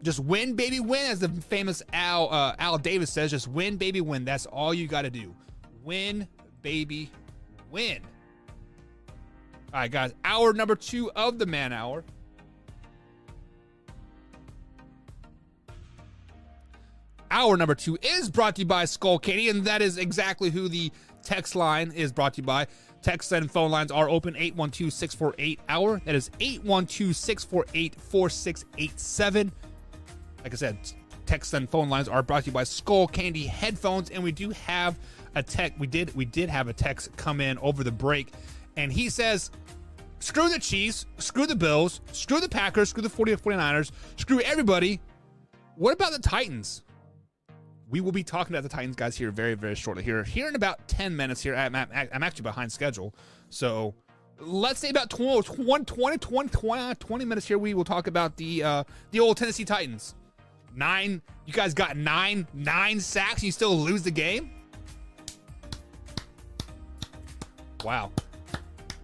Just win, baby, win, as the famous Al Davis says. Just win, baby, win. That's all you got to do. Win, baby, win. All right, guys. Hour number 2 of the Man Hour. Hour number 2 is brought to you by Skull Candy, and that is exactly who the text line is brought to you by. Text and phone lines are open, 812-648-HOUR. That is 812-648-4687. Like I said, text and phone lines are brought to you by Skull Candy headphones, and we do have a text. We did have a text come in over the break, and he says, screw the Chiefs, screw the Bills, screw the Packers, screw the 49ers, screw everybody. What about the Titans? We will be talking about the Titans, guys, here very, very shortly. Here in about 10 minutes here. I'm actually behind schedule. So let's say about 20 minutes here, we will talk about the old Tennessee Titans. You guys got nine sacks and you still lose the game? Wow.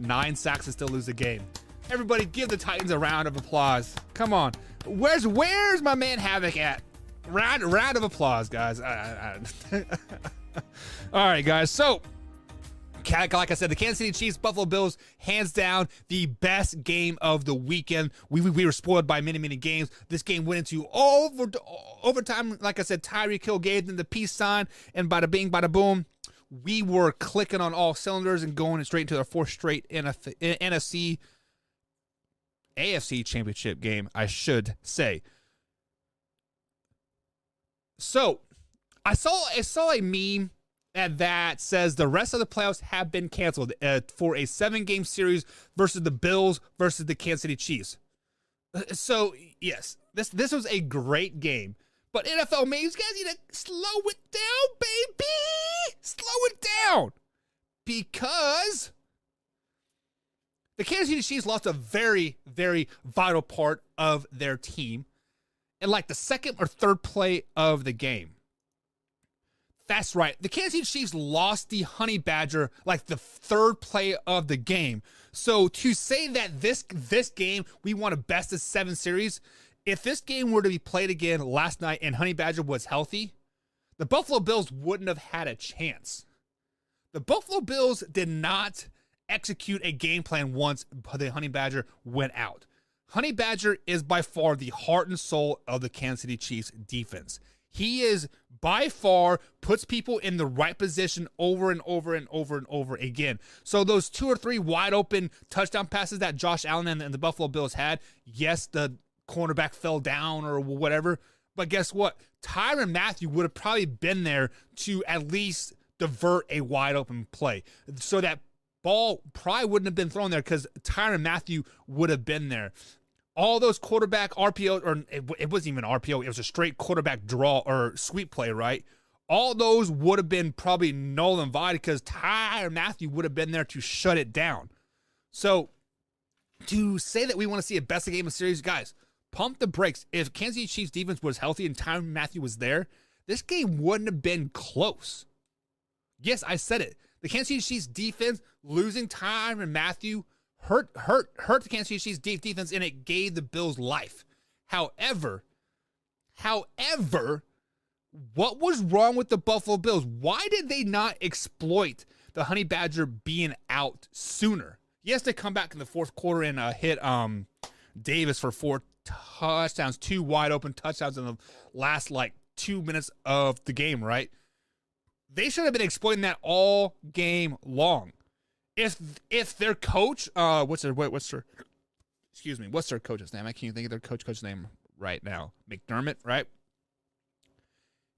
9 sacks and still lose the game. Everybody give the Titans a round of applause. Come on. Where's my man Havoc at? Round of applause, guys. All right, guys. So, like I said, the Kansas City Chiefs, Buffalo Bills, hands down the best game of the weekend. We were spoiled by many, many games. This game went into overtime. Like I said, Tyreek Hill gave them the peace sign, and bada bing, bada boom. We were clicking on all cylinders and going straight into our 4th straight AFC championship game, I should say. So, I saw a meme that says the rest of the playoffs have been canceled for a 7-game series versus the Bills versus the Kansas City Chiefs. So, yes, this was a great game. But NFL memes, guys, you need to slow it down, baby! Slow it down! Because the Kansas City Chiefs lost a very, very vital part of their team in like the 2nd or 3rd play of the game. That's right. The Kansas City Chiefs lost the Honey Badger like the 3rd play of the game. So to say that this game, we won a best of 7 series, if this game were to be played again last night and Honey Badger was healthy, the Buffalo Bills wouldn't have had a chance. The Buffalo Bills did not execute a game plan once the Honey Badger went out. Honey Badger is by far the heart and soul of the Kansas City Chiefs defense. He is by far puts people in the right position over and over and over and over again. So those 2 or 3 wide open touchdown passes that Josh Allen and the Buffalo Bills had, yes, the cornerback fell down or whatever, but guess what? Tyrann Mathieu would have probably been there to at least divert a wide open play. So that ball probably wouldn't have been thrown there because Tyrann Mathieu would have been there. All those quarterback RPO, or it wasn't even RPO, it was a straight quarterback draw or sweep play, right? All those would have been probably null and void because Tyrann Mathieu would have been there to shut it down. So to say that we want to see a best of game of series, guys, pump the brakes. If Kansas City Chiefs defense was healthy and Tyrann Mathieu was there, this game wouldn't have been close. Yes, I said it. The Kansas City Chiefs defense losing Tyrann Mathieu hurt the Kansas City Chiefs defense, and it gave the Bills life. However, what was wrong with the Buffalo Bills? Why did they not exploit the Honey Badger being out sooner? Yes, they come back in the 4th quarter and hit Davis for 4 touchdowns, 2 wide open touchdowns in the last 2 minutes of the game, right? They should have been exploiting that all game long. If their coach, what's their coach's name? I can't think of their coach's name right now. McDermott, right?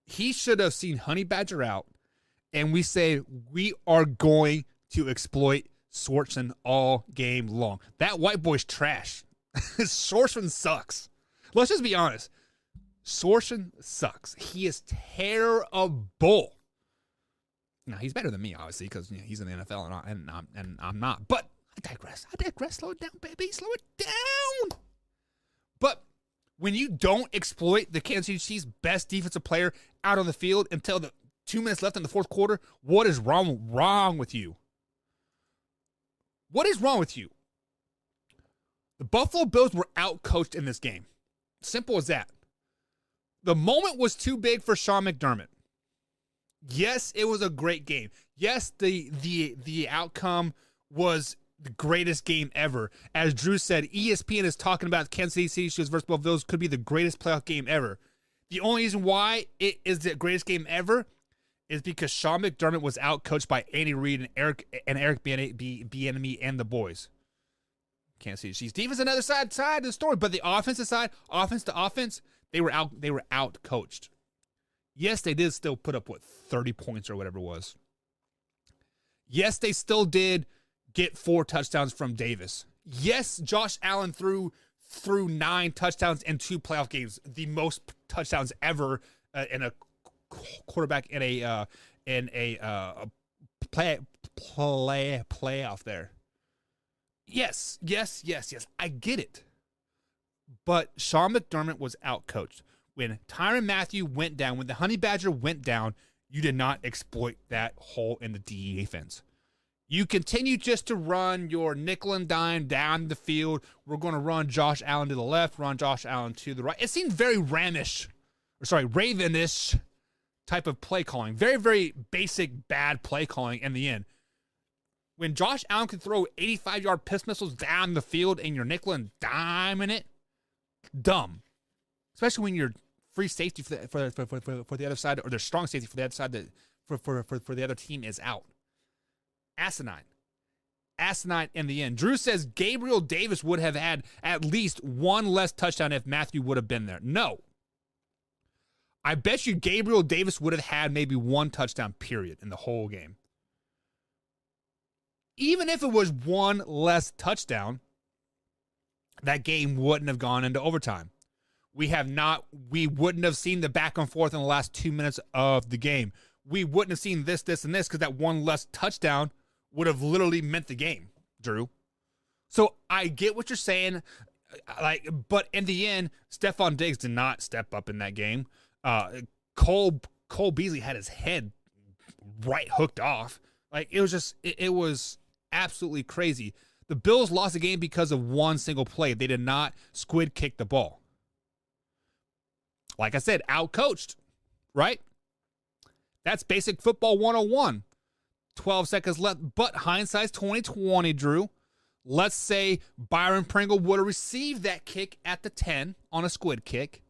He should have seen Honey Badger out, and we say we are going to exploit Swartzen all game long. That white boy's trash. Swartzen sucks. Let's just be honest. Swartzen sucks. He is terrible. Now, he's better than me, obviously, because he's in the NFL and I'm not. But I digress. Slow it down, baby. Slow it down. But When you don't exploit the Kansas City Chiefs' best defensive player out on the field until the 2 minutes left in the fourth quarter, what is wrong with you? What is wrong with you? The Buffalo Bills were outcoached in this game. Simple as that. The moment was too big for Sean McDermott. Yes, it was a great game. Yes, the outcome was the greatest game ever. As Drew said, ESPN is talking about Kansas City Chiefs versus Buffalo Bills could be the greatest playoff game ever. The only reason why it is the greatest game ever is because Sean McDermott was outcoached by Andy Reid and Eric Bieniemy and the boys. Kansas City Chiefs defense, another side of the story, but the offensive side, offense to offense, they were out coached. Yes, they did still put up 30 points or whatever it was. Yes, they still did get 4 touchdowns from Davis. Yes, Josh Allen threw 9 touchdowns in 2 playoff games, the most touchdowns ever in a quarterback in a playoff there. Yes. I get it. But Sean McDermott was outcoached. When Tyrann Mathieu went down, when the Honey Badger went down, you did not exploit that hole in the defense. You continue just to run your nickel and dime down the field. We're going to run Josh Allen to the left, run Josh Allen to the right. It seemed very Ravenish type of play calling. Very, very basic, bad play calling in the end. When Josh Allen could throw 85-yard piss missiles down the field and you're nickel and dime in it, dumb. Especially when you're free safety for the other side, or their strong safety for the other side that for the other team is out. Asinine in the end. Drew says Gabriel Davis would have had at least 1 less touchdown if Mathieu would have been there. No. I bet you Gabriel Davis would have had maybe 1 touchdown period in the whole game. Even if it was 1 less touchdown, that game wouldn't have gone into overtime. We wouldn't have seen the back and forth in the last 2 minutes of the game. We wouldn't have seen this, and this, because that 1 less touchdown would have literally meant the game, Drew. So I get what you're saying, but in the end, Stephon Diggs did not step up in that game. Cole Beasley had his head right hooked off. It was absolutely crazy. The Bills lost the game because of 1 single play. They did not squid kick the ball. Like I said, outcoached, right? That's basic football 101. 12 seconds left, but hindsight's 2020, Drew. Let's say Byron Pringle would have received that kick at the 10 on a squid kick.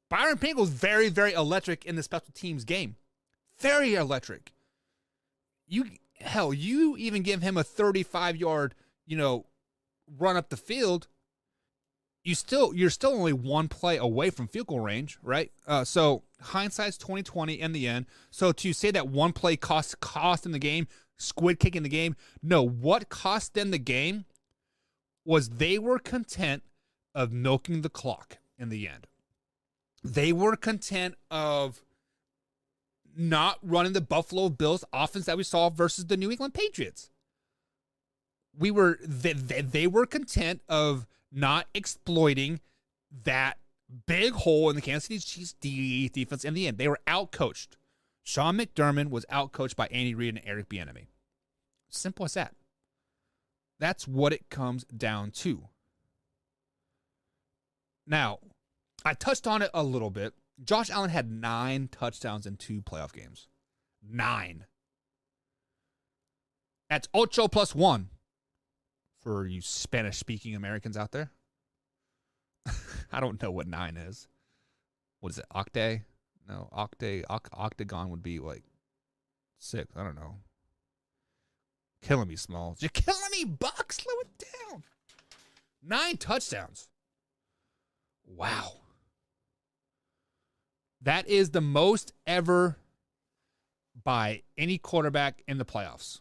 Byron Pringle's very, very electric in the special teams game. Very electric. You even give him a 35-yard, run up the field, you're still only 1 play away from field goal range, right? So hindsight's 2020 in the end. So to say that 1 play cost in the game, squid kick in the game, no. What cost them the game was they were content of milking the clock in the end. They were content of not running the Buffalo Bills offense that we saw versus the New England Patriots. They were content of not exploiting that big hole in the Kansas City Chiefs defense in the end. They were outcoached. Sean McDermott was outcoached by Andy Reid and Eric Bieniemy. Simple as that. That's what it comes down to. Now, I touched on it a little bit. Josh Allen had 9 touchdowns in 2 playoff games. 9. That's 8 plus 1 for you Spanish-speaking Americans out there. I don't know what 9 is. What is it, octet? No, octagon would be like 6. I don't know. Killing me, Smalls. You're killing me, Buck. Slow it down. 9 touchdowns. Wow. That is the most ever by any quarterback in the playoffs.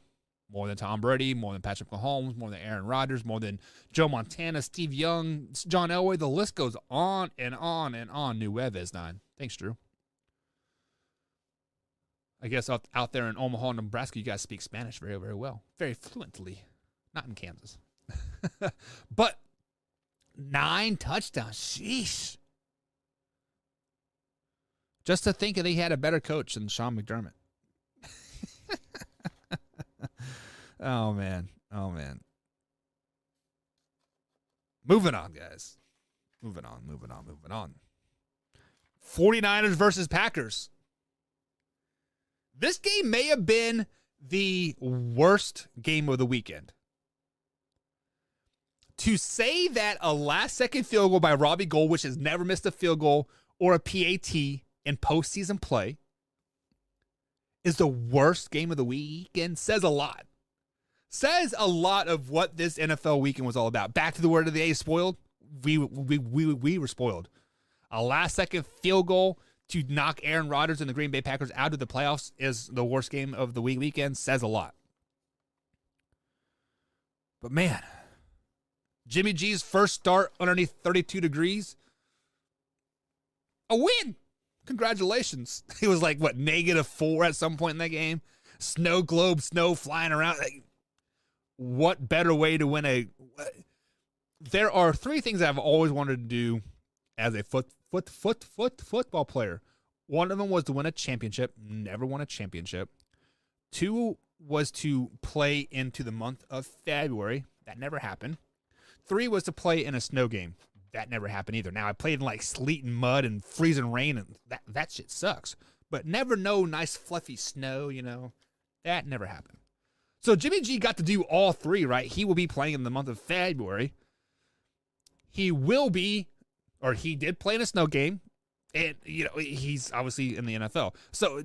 More than Tom Brady, more than Patrick Mahomes, more than Aaron Rodgers, more than Joe Montana, Steve Young, John Elway. The list goes on and on and on. Nueves 9. Thanks, Drew. I guess out there in Omaha, Nebraska, you guys speak Spanish very, very well. Very fluently. Not in Kansas. But 9 touchdowns. Sheesh. Just to think that he had a better coach than Sean McDermott. Oh, man. Oh, man. Moving on, guys. Moving on. 49ers versus Packers. This game may have been the worst game of the weekend. To say that a last-second field goal by Robbie Gould, which has never missed a field goal or a PAT in postseason play, is the worst game of the weekend says a lot. Says a lot of what this NFL weekend was all about. Back to the word of the day, spoiled. We were spoiled. A last-second field goal to knock Aaron Rodgers and the Green Bay Packers out of the playoffs is the worst game of the weekend. Says a lot. But man, Jimmy G's first start underneath 32 degrees. A win. Congratulations. He was like, what, -4 at some point in that game? Snow globe, snow flying around. Like, what better way to win a... There are 3 things I've always wanted to do as a football player. One of them was to win a championship. Never won a championship. 2 was to play into the month of February. That never happened. 3 was to play in a snow game. That never happened either. Now, I played in like sleet and mud and freezing rain, and that shit sucks. But never no nice fluffy snow, you know. That never happened. So Jimmy G got to do all 3, right? He will be playing in the month of February. He will be, or he did play in a snow game. And, you know, he's obviously in the NFL. So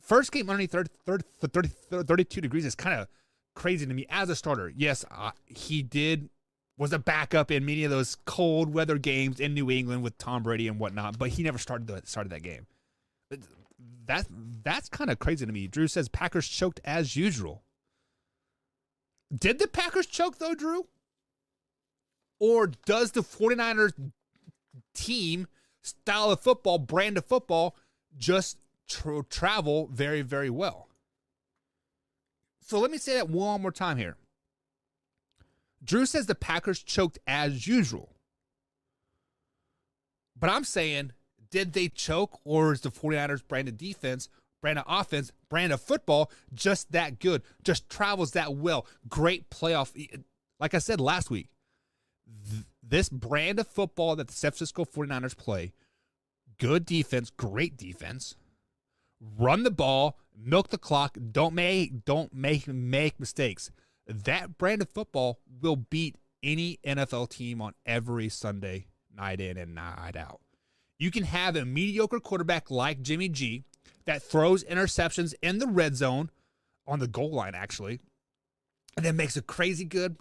first game underneath 32 degrees is kind of crazy to me as a starter. Yes, he was a backup in many of those cold weather games in New England with Tom Brady and whatnot, but he never started that game. That's kind of crazy to me. Drew says Packers choked as usual. Did the Packers choke, though, Drew? Or does the 49ers team, style of football, brand of football, just travel very, very well? So let me say that one more time here. Drew says the Packers choked as usual. But I'm saying, did they choke, or is the 49ers brand of defense, brand of offense, brand of football just that good? Just travels that well. Great playoff. Like I said last week, this brand of football that the San Francisco 49ers play, good defense, great defense, run the ball, milk the clock, don't make mistakes. That brand of football will beat any NFL team on every Sunday, night in and night out. You can have a mediocre quarterback like Jimmy G that throws interceptions in the red zone, on the goal line actually, and then makes a crazy good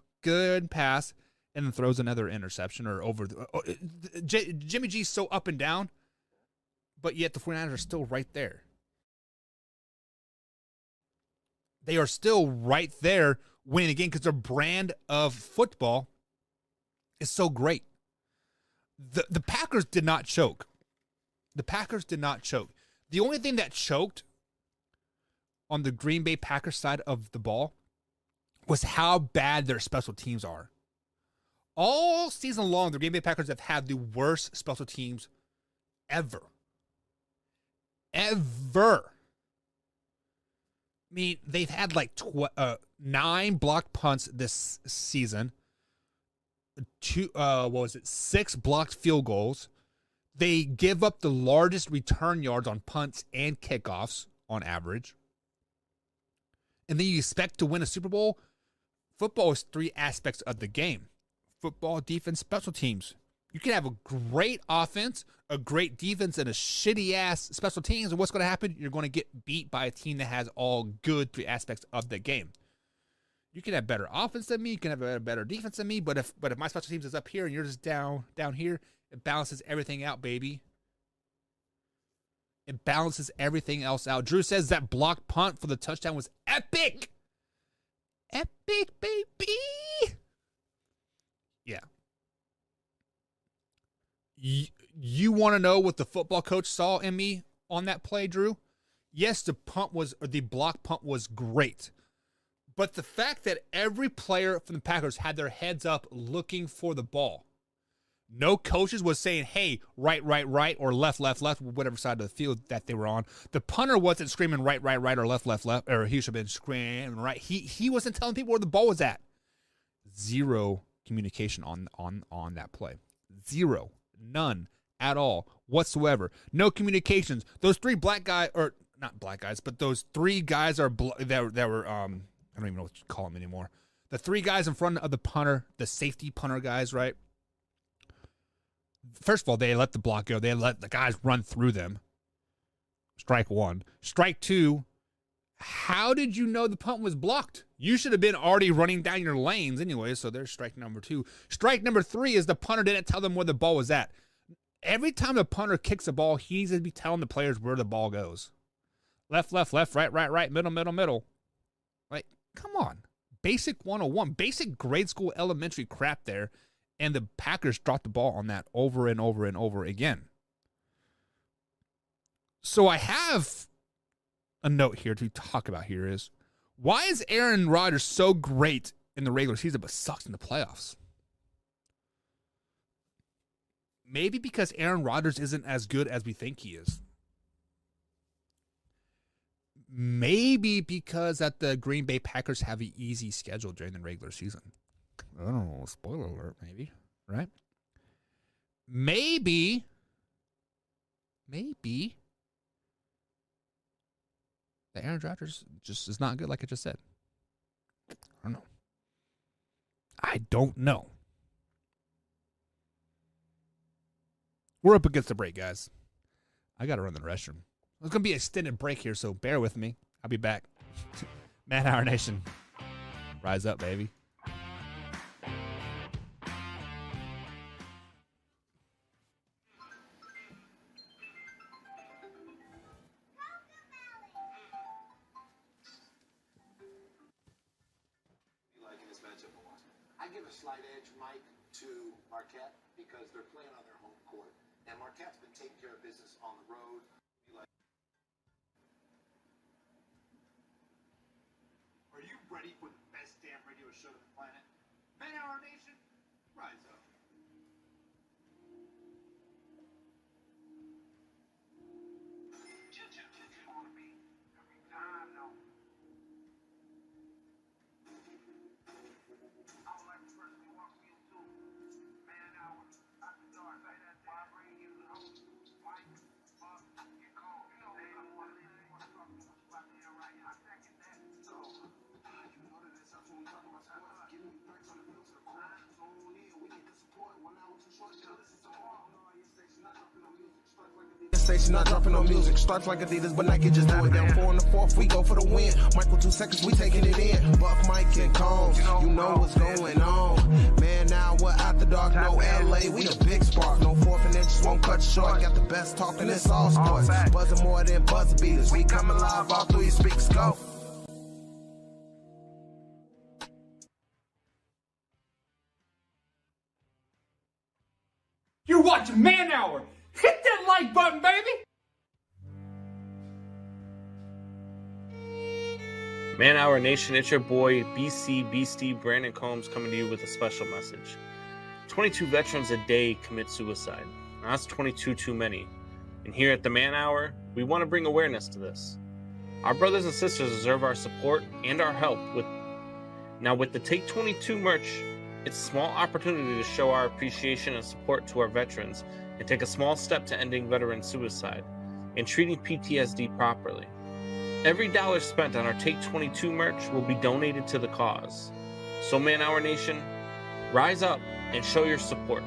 pass and then throws another interception or over. Jimmy G's so up and down, but yet the 49ers are still right there. They are still right there winning again because their brand of football is so great. The Packers did not choke. The Packers did not choke. The only thing that choked on the Green Bay Packers side of the ball was how bad their special teams are. All season long, the Green Bay Packers have had the worst special teams ever. Ever. I mean, they've had like 9 blocked punts this season. 6 blocked field goals. They give up the largest return yards on punts and kickoffs on average. And then you expect to win a Super Bowl? Football is 3 aspects of the game. Football, defense, special teams. You can have a great offense, a great defense, and a shitty-ass special teams, and what's going to happen? You're going to get beat by a team that has all good 3 aspects of the game. You can have better offense than me, you can have a better defense than me, but if my special teams is up here and you're just down here, it balances everything out, baby. It balances everything else out. Drew says that blocked punt for the touchdown was epic. Epic, baby. Yeah. You want to know what the football coach saw in me on that play, Drew? Yes, the block punt was great. But the fact that every player from the Packers had their heads up looking for the ball No coaches was saying, hey, right, or left, whatever side of the field that they were on. The punter wasn't screaming right, or left, or he should have been screaming right. He wasn't telling people where the ball was at. Zero communication on that play. Zero. None at all whatsoever. No communications. Those three black guys, or not black guys, but those three guys that were I don't even know what you call them anymore. The three guys in front of the punter, the safety punter guys, right? First of all, they let the block go. They let the guys run through them. Strike one. Strike two, how did you know the punt was blocked? You should have been already running down your lanes anyway, so there's strike number two. Strike number three is the punter didn't tell them where the ball was at. Every time the punter kicks a ball, he needs to be telling the players where the ball goes. Left, right, middle. Like, come on. Basic 101, basic grade school elementary crap there. And the Packers dropped the ball on that over and over again. So I have a note here to talk about here is, why is Aaron Rodgers so great in the regular season but sucks in the playoffs? Maybe because Aaron Rodgers isn't as good as we think he is. Maybe because that the Green Bay Packers have an easy schedule during the regular season. I don't know, spoiler alert, maybe, right? Maybe the Aaron Rodgers just is not good, like I just said. I don't know. We're up against the break, guys. I got to run to the restroom. It's going to be an extended break here, so bear with me. I'll be back. Man Hour Nation. Rise up, baby. I give a slight edge, Mike, to Marquette because they're playing on their home court. And Marquette's been taking care of business on the road. Are you ready for the best damn radio show on the planet? Man Hour Nation, rise up. Station not dropping no music. Starts like Adidas, but Nike just do it. Down 4 in the 4th, we go for the win. Michael 2 seconds, we taking it in. Buck, Mike, and Combs, you know what's going on. Man, now we're out the dark, no LA, we the big spark. No 4th and inches won't cut short. Got the best talking, it's all sports. Buzzing more than buzzer beaters. We coming live all through your speakers. Go. You're watching Man Hour. Hit that like button, baby! Man Hour Nation, it's your boy BC Beastie Brandon Combs coming to you with a special message. 22 veterans a day commit suicide. Now, that's 22 too many. And here at the Man Hour, we want to bring awareness to this. Our brothers and sisters deserve our support and our help. With the Take 22 merch, it's a small opportunity to show our appreciation and support to our veterans and take a small step to ending veteran suicide and treating PTSD properly. Every dollar spent on our Take 22 merch will be donated to the cause. So Man Hour Nation, rise up and show your support.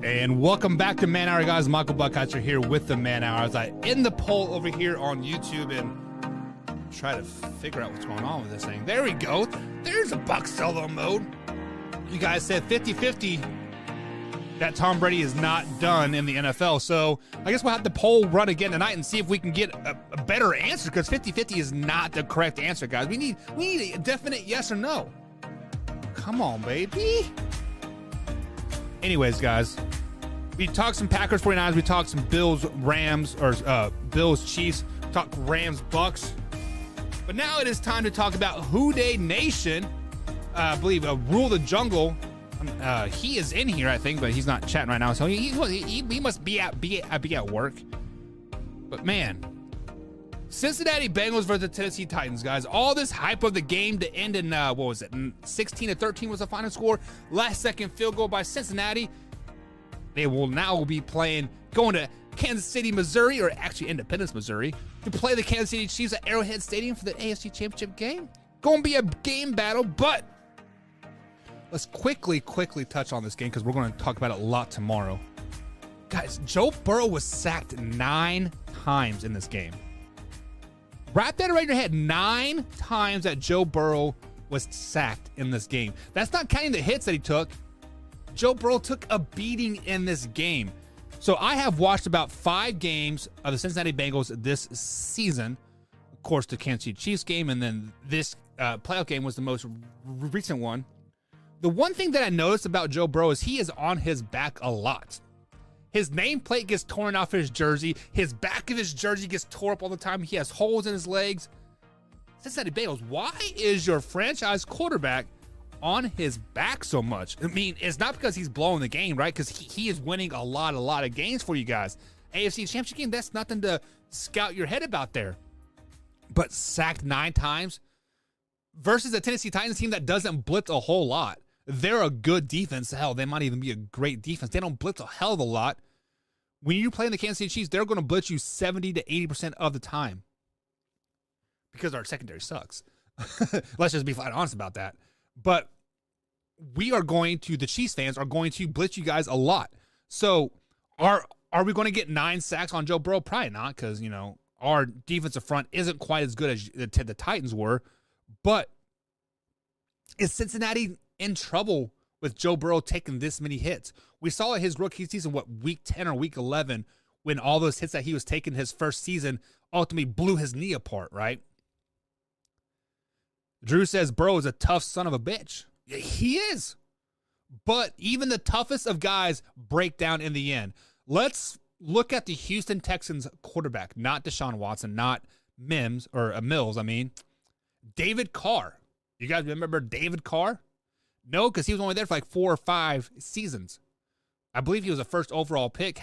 And welcome back to Man Hour, guys. Michael Buckhatcher here with the Man Hour. As I end the poll over here on YouTube and try to figure out what's going on with this thing. There we go. There's a Buck solo mode. You guys said 50-50 that Tom Brady is not done in the NFL. So I guess we'll have the poll run again tonight and see if we can get a better answer, because 50-50 is not the correct answer, guys. We need a definite yes or no. Come on, baby. Anyways, guys, We talked some Packers 49ers. We talked some Bills Rams, or Bills Chiefs. We talked Rams Bucks. But now it is time to talk about Who Dey Nation. I believe Rule the Jungle. He is in here, I think, but he's not chatting right now. So he must be at work. But man, Cincinnati Bengals versus the Tennessee Titans, guys. All this hype of the game to end in, 16-13 was the final score. Last second field goal by Cincinnati. They will now be going to Kansas City, Missouri, or actually Independence, Missouri, to play the Kansas City Chiefs at Arrowhead Stadium for the AFC Championship game. Going to be a game battle, but let's quickly touch on this game because we're going to talk about it a lot tomorrow. Guys, Joe Burrow was sacked 9 times in this game. Wrap that around your head. 9 times that Joe Burrow was sacked in this game. That's not counting the hits that he took. Joe Burrow took a beating in this game. So I have watched about 5 games of the Cincinnati Bengals this season. Of course, the Kansas City Chiefs game, and then this playoff game was the most recent one. The one thing that I noticed about Joe Burrow is he is on his back a lot. His nameplate gets torn off his jersey. His back of his jersey gets tore up all the time. He has holes in his legs. Cincinnati Bengals, why is your franchise quarterback on his back so much? I mean, it's not because he's blowing the game, right? Because he is winning a lot of games for you guys. AFC Championship game, that's nothing to scout your head about there. But sacked 9 times versus a Tennessee Titans team that doesn't blitz a whole lot. They're a good defense. Hell, they might even be a great defense. They don't blitz a hell of a lot. When you play in the Kansas City Chiefs, they're going to blitz you 70 to 80% of the time because our secondary sucks. Let's just be flat honest about that. But the Chiefs fans are going to blitz you guys a lot. So are we going to get 9 sacks on Joe Burrow? Probably not, because, our defensive front isn't quite as good as the Titans were. But is Cincinnati in trouble with Joe Burrow taking this many hits? We saw it his rookie season, week 10 or week 11, when all those hits that he was taking his first season ultimately blew his knee apart, right? Drew says Burrow is a tough son of a bitch. He is. But even the toughest of guys break down in the end. Let's look at the Houston Texans quarterback, not Deshaun Watson, not Mills. David Carr. You guys remember David Carr? No, because he was only there for like 4 or 5 seasons. I believe he was a first overall pick.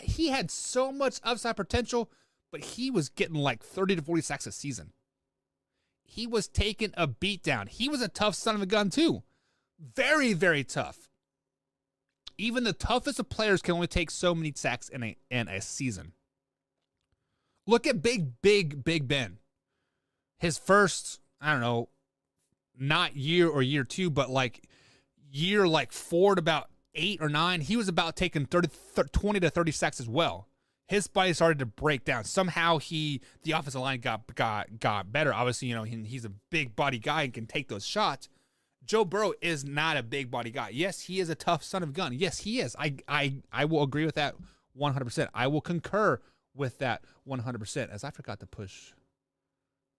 He had so much upside potential, but he was getting like 30 to 40 sacks a season. He was taking a beat down. He was a tough son of a gun too. Very, very tough. Even the toughest of players can only take so many sacks in a season. Look at Big Ben. His first, not year or year 2, but year 4 to about 8 or 9, he was about taking 20 to 30 sacks as well. His body started to break down. Somehow the offensive line got better. Obviously, he's a big body guy and can take those shots. Joe Burrow is not a big body guy. Yes, he is a tough son of a gun. Yes, he is. I will agree with that 100%. I will concur with that 100%, as I forgot to push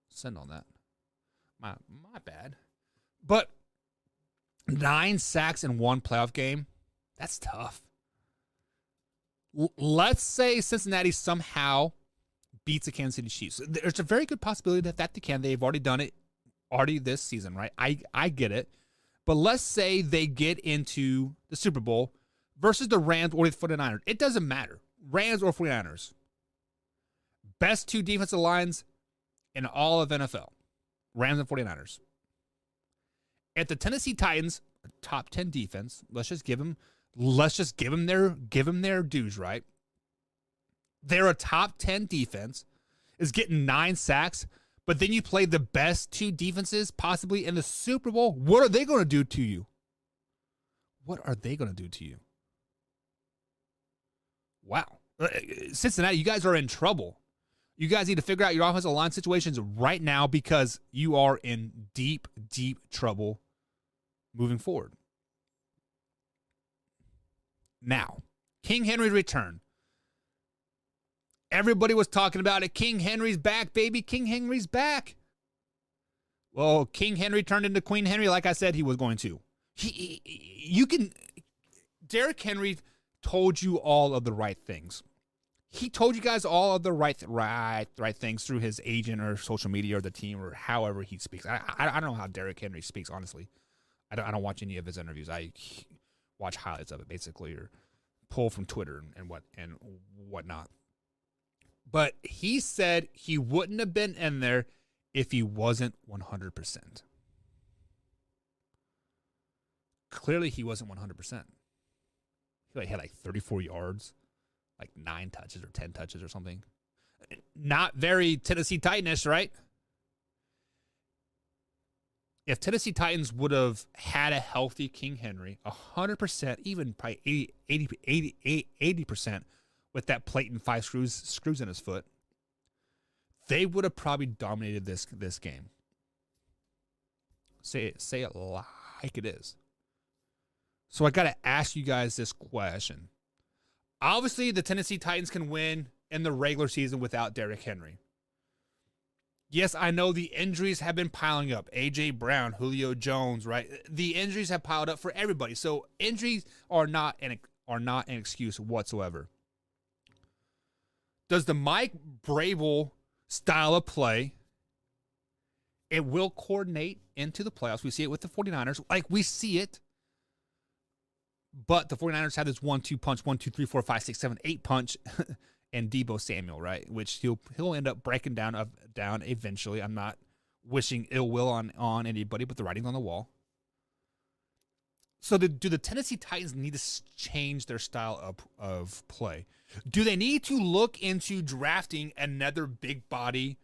send on that. My bad. But 9 sacks in one playoff game, that's tough. Let's say Cincinnati somehow beats the Kansas City Chiefs. There's a very good possibility that they can. They've already done it this season, right? I get it. But let's say they get into the Super Bowl versus the Rams or the 49ers. It doesn't matter. Rams or 49ers. Best 2 defensive lines in all of NFL. Rams and 49ers. At the Tennessee Titans, a top 10 defense, let's just give them their dues, right? They're a top 10 defense, is getting 9 sacks, but then you play the best 2 defenses possibly in the Super Bowl. What are they going to do to you? Wow. Cincinnati, you guys are in trouble. You guys need to figure out your offensive line situations right now because you are in deep, deep trouble moving forward. Now, King Henry's return. Everybody was talking about it. King Henry's back, baby. King Henry's back. Well, King Henry turned into Queen Henry like I said he was going to. Derrick Henry told you all of the right things. He told you guys all of the right things through his agent or social media or the team or however he speaks. I don't know how Derrick Henry speaks, honestly. I don't watch any of his interviews. I watch highlights of it, basically, or pull from Twitter and whatnot. But he said he wouldn't have been in there if he wasn't 100%. Clearly, he wasn't 100%. He had like 34 yards, like 9 touches or 10 touches or something. Not very Tennessee Titanish, right? If Tennessee Titans would have had a healthy King Henry, 100%, even probably 80% with that plate and 5 screws in his foot, they would have probably dominated this game. Say it like it is. So I got to ask you guys this question. Obviously, the Tennessee Titans can win in the regular season without Derrick Henry. Yes, I know the injuries have been piling up. A.J. Brown, Julio Jones, right? The injuries have piled up for everybody. So injuries are not an excuse whatsoever. Does the Mike Vrabel style of play, it will coordinate into the playoffs. We see it with the 49ers. Like, we see it. But the 49ers have this 1-2 punch, 1, 2, 3, 4, 5, 6, 7, 8 punch, and Deebo Samuel, right? Which he'll end up breaking down eventually. I'm not wishing ill will on anybody, but the writing's on the wall. So do the Tennessee Titans need to change their style of play? Do they need to look into drafting another big body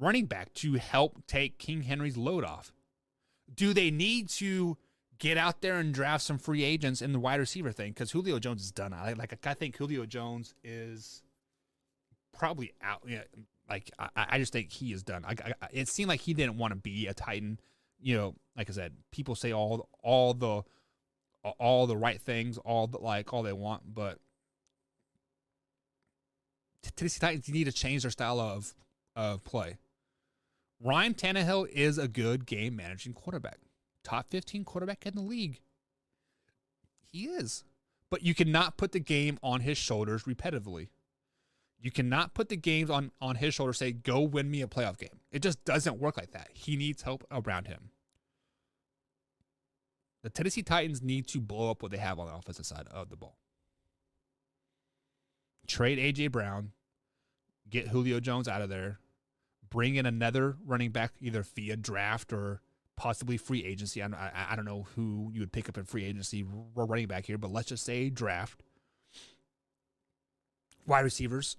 running back to help take King Henry's load off? Do they need to get out there and draft some free agents in the wide receiver thing? Because Julio Jones is done. I think Julio Jones is probably out. Yeah, I just think he is done. It seemed like he didn't want to be a Titan. You know, like I said, people say all the right things, all they want, but Tennessee Titans need to change their style of play. Ryan Tannehill is a good game managing quarterback. Top 15 quarterback in the league. He is. But you cannot put the game on his shoulders repetitively. You cannot put the games on his shoulders, say, go win me a playoff game. It just doesn't work like that. He needs help around him. The Tennessee Titans need to blow up what they have on the offensive side of the ball. Trade A.J. Brown. Get Julio Jones out of there. Bring in another running back, either via draft or possibly free agency. I don't know who you would pick up in free agency running back here, but let's just say draft. Wide receivers.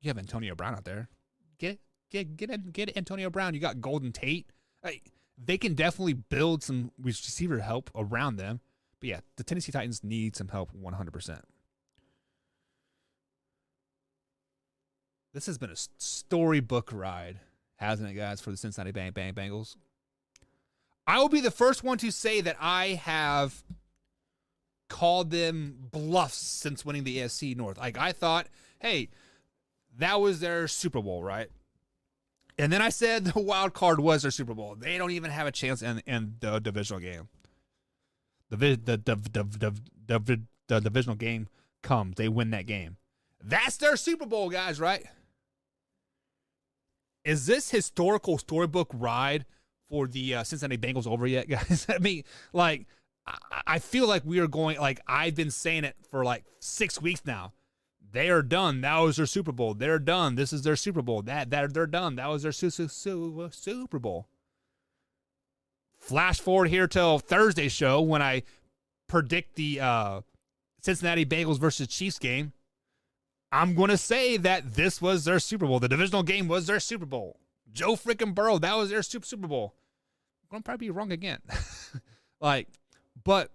You have Antonio Brown out there. Get Antonio Brown. You got Golden Tate. They can definitely build some receiver help around them. But yeah, the Tennessee Titans need some help 100%. This has been a storybook ride, hasn't it, guys, for the Cincinnati Bengals? I will be the first one to say that I have called them bluffs since winning the AFC North. Like, I thought, hey, that was their Super Bowl, right? And then I said the wild card was their Super Bowl. They don't even have a chance in the divisional game. The divisional game comes. They win that game. That's their Super Bowl, guys, right? Is this historical storybook ride for the Cincinnati Bengals over yet, guys? I mean, like, I feel like we are going, like, I've been saying it for like 6 weeks now. They are done. That was their Super Bowl. They're done. This is their Super Bowl. They're done. That was their Super Bowl. Flash forward here till Thursday's show when I predict the Cincinnati Bengals versus Chiefs game. I'm going to say that this was their Super Bowl. The divisional game was their Super Bowl. Joe freaking Burrow, that was their Super Bowl. I'm going to probably be wrong again. But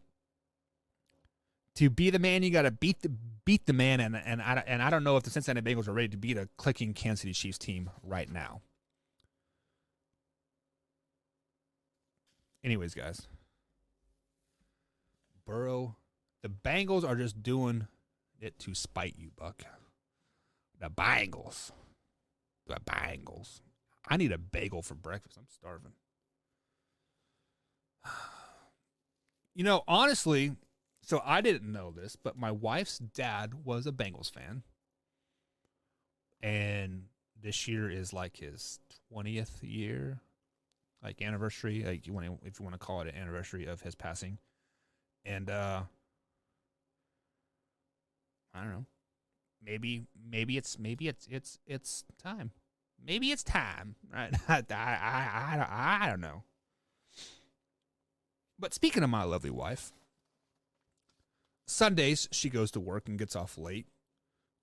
to be the man, you got to beat the man, and I don't know if the Cincinnati Bengals are ready to beat a clicking Kansas City Chiefs team right now. Anyways, guys. Burrow, the Bengals are just doing it to spite you, Buck. The Bengals. I need a bagel for breakfast. I'm starving. You know, honestly, So I didn't know this, but my wife's dad was a Bengals fan. And this year is like his 20th year, like anniversary, like if you want to call it an anniversary of his passing. And I don't know. Maybe it's time. Maybe it's time, right? I don't know. But speaking of my lovely wife, Sundays she goes to work and gets off late.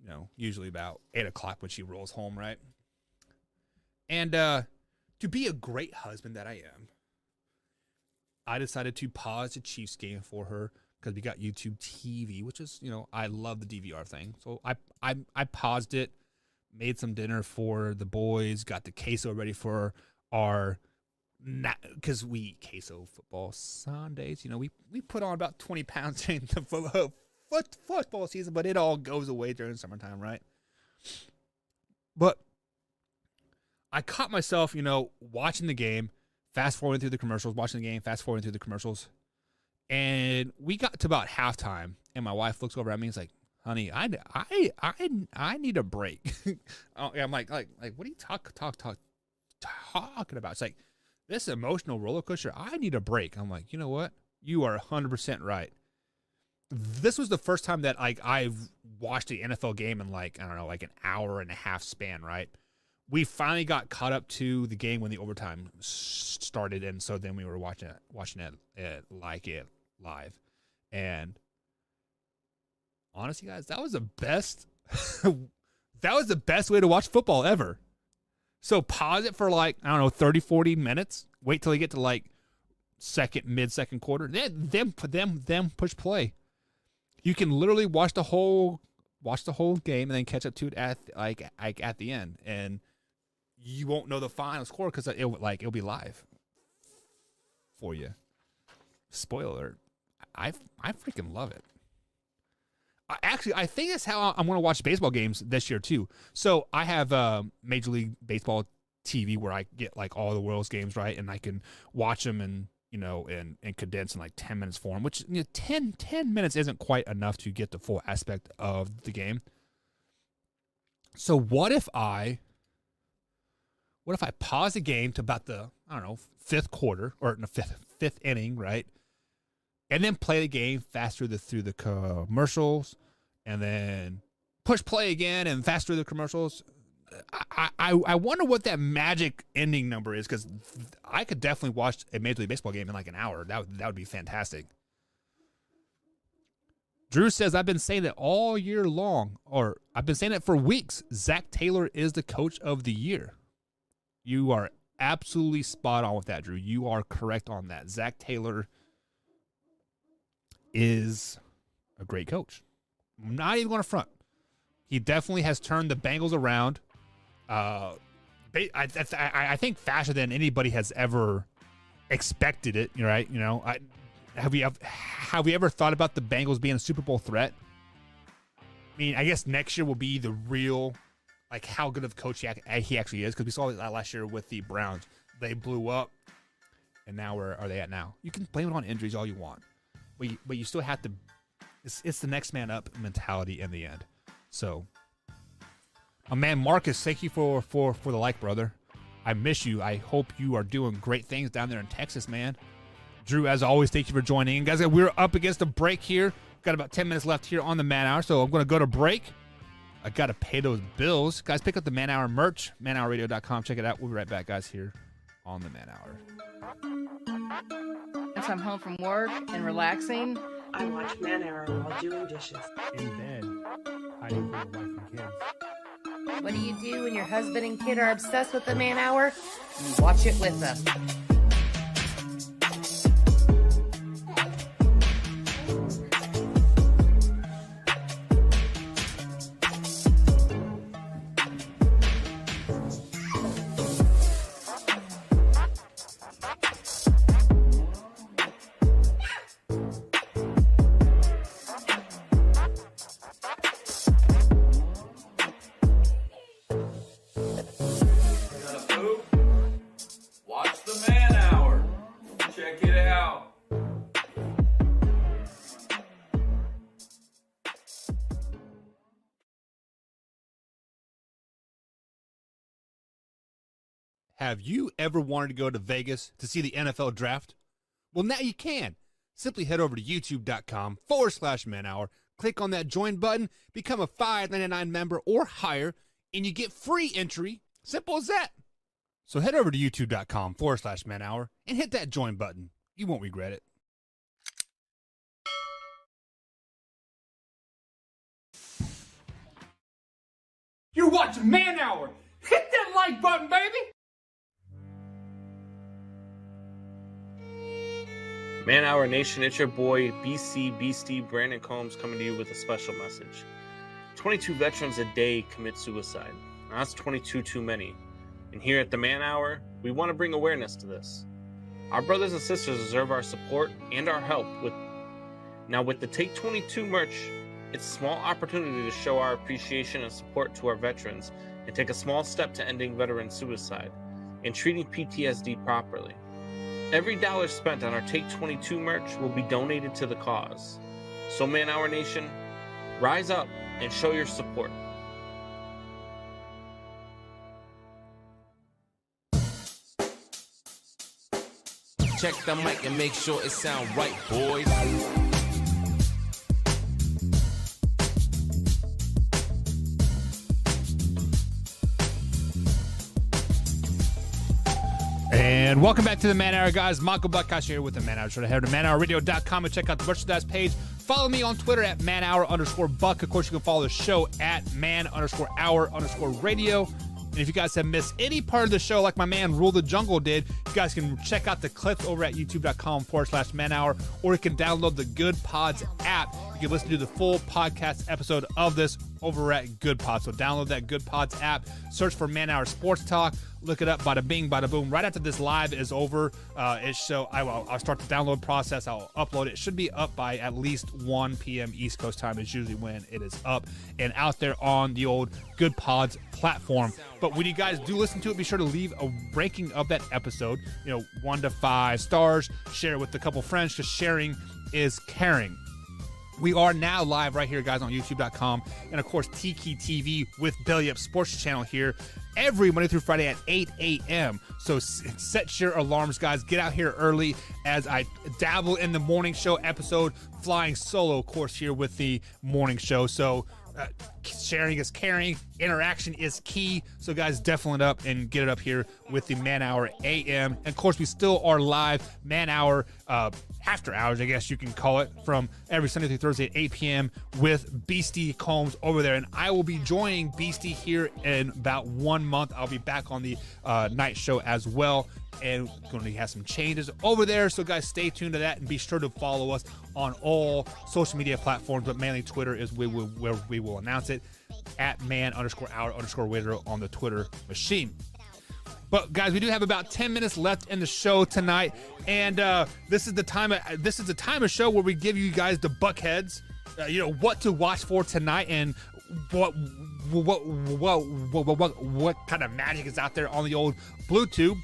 You know, usually about 8 o'clock when she rolls home, right? And to be a great husband that I am, I decided to pause the Chiefs game for her because we got YouTube TV, which is, you know, I love the DVR thing. So I paused it, made some dinner for the boys, got the queso ready for our, because we eat queso football Sundays. You know, we put on about 20 pounds during the football season, but it all goes away during the summertime, right? But I caught myself, you know, watching the game, fast forwarding through the commercials, and we got to about halftime, and my wife looks over at me and is like, "Honey, I need a break." I'm like, what are you talking about? It's like, this emotional roller coaster, I need a break. I'm like, you know what? You are 100% right. This was the first time that I've watched the NFL game in like, I don't know, like an hour and a half span, right? We finally got caught up to the game when the overtime started, and so then we were watching it live. And honestly, guys, that was the best way to watch football ever. So pause it for like, I don't know, 30, 40 minutes. Wait till you get to like mid-second quarter. Then push play. You can literally watch the whole game and then catch up to it at the end. And you won't know the final score because it'll be live for you. Spoiler alert. I freaking love it. I think that's how I'm going to watch baseball games this year too. So I have Major League Baseball TV where I get like all the World's games, right, and I can watch them and condense in like 10 minutes for them. Which 10 minutes isn't quite enough to get the full aspect of the game. So what if I pause the game to about the, I don't know, fifth quarter or in the fifth inning, right? And then play the game fast through the commercials, and then push play again and fast through the commercials. I wonder what that magic ending number is, because I could definitely watch a Major League Baseball game in like an hour. That would be fantastic. Drew says, I've been saying it all year long, or I've been saying it for weeks. Zach Taylor is the coach of the year. You are absolutely spot on with that, Drew. You are correct on that. Zach Taylor is a great coach. I'm not even going to front. He definitely has turned the Bengals around. I think faster than anybody has ever expected it. Right? You know, have we ever thought about the Bengals being a Super Bowl threat? I mean, I guess next year will be the real, like, how good of a coach he actually is, because we saw that last year with the Browns. They blew up, and now where are they at now? You can blame it on injuries all you want. But you still have to. It's the next man up mentality in the end. So, man, Marcus, thank you for the like, brother. I miss you. I hope you are doing great things down there in Texas, man. Drew, as always, thank you for joining in, guys. We're up against a break here. Got about 10 minutes left here on the Man Hour, so I'm going to go to break. I got to pay those bills, guys. Pick up the Man Hour merch, manhourradio.com. Check it out. We'll be right back, guys. Here on the Man Hour. Once I'm home from work and relaxing, I watch Man Hour while doing dishes. In bed, hiding from the wife and kids. what do you do when your husband and kid are obsessed with the Man Hour? You watch it with them. Watch the Man Have you ever wanted to go to Vegas to see the NFL draft? Well, now you can. Simply head over to youtube.com/manhour, click on that join button, become a $5.99 member or higher, and you get free entry. Simple as that. So head over to youtube.com/manhour and hit that join button. You won't regret it. You're watching Man Hour. Hit that like button, baby. Man Hour Nation, it's your boy BC Beastie Brandon Combs coming to you with a special message. 22 veterans a day commit suicide. Now, that's 22 too many. And here at the Man Hour, we want to bring awareness to this. Our brothers and sisters deserve our support and our help. With the Take 22 merch, it's a small opportunity to show our appreciation and support to our veterans and take a small step to ending veteran suicide and treating PTSD properly. Every dollar spent on our Take 22 merch will be donated to the cause. So Man Hour Nation, rise up and show your support. Check the mic and make sure it sound right, boys. And welcome back to the Man Hour, guys. Michael Buckhouse here with the Man Hour Show. Head to manhourradio.com and check out the merchandise page. Follow me on Twitter at manhour_buck. Of course, you can follow the show at man_hour_radio. And if you guys have missed any part of the show, like my man Rule the Jungle did, you guys can check out the clips over at youtube.com/manhour, or you can download the Good Pods app. You can listen to the full podcast episode of this over at Good Pods. So download that Good Pods app, search for Man Hour Sports Talk, look it up, bada bing, bada boom. Right after this live is over, I'll start the download process. I'll upload it. It should be up by at least 1 p.m. East Coast time is usually when it is up and out there on the old Good Pods platform. But when you guys do listen to it, be sure to leave a ranking of that episode, 1 to 5 stars, share it with a couple friends, because sharing is caring. We are now live right here, guys, on youtube.com, and of course Tiki TV with Belly Up Sports Channel here every Monday through Friday at 8 a.m. So set your alarms, guys. Get out here early as I dabble in the morning show episode, flying solo, of course, here with the morning show. So sharing is caring, interaction is key. So guys, definitely up and get it up here with the Man Hour AM. And of course, we still are live Man Hour after hours, I guess you can call it, from every Sunday through Thursday at 8 p.m. with Beastie Combs over there. And I will be joining Beastie here in about 1 month. I'll be back on the night show as well, and going to have some changes over there. So guys, stay tuned to that and be sure to follow us on all social media platforms, but mainly Twitter is where we will announce it, at man_hour_waiter on the Twitter machine. But guys, we do have about 10 minutes left in the show tonight, and this is the time of show where we give you guys the buckheads, what to watch for tonight, and what kind of magic is out there on the old blue tube.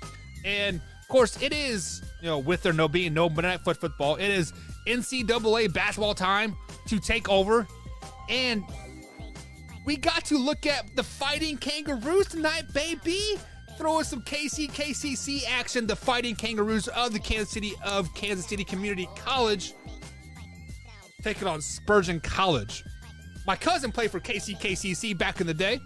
And of course, it is, with there being no Monday Night Football, it is NCAA basketball time to take over, and we got to look at the Fighting Kangaroos tonight, baby. Throwing some KCCC action. The Fighting Kangaroos of the Kansas City Community College taking on Spurgeon College. My cousin played for KCCC back in the day.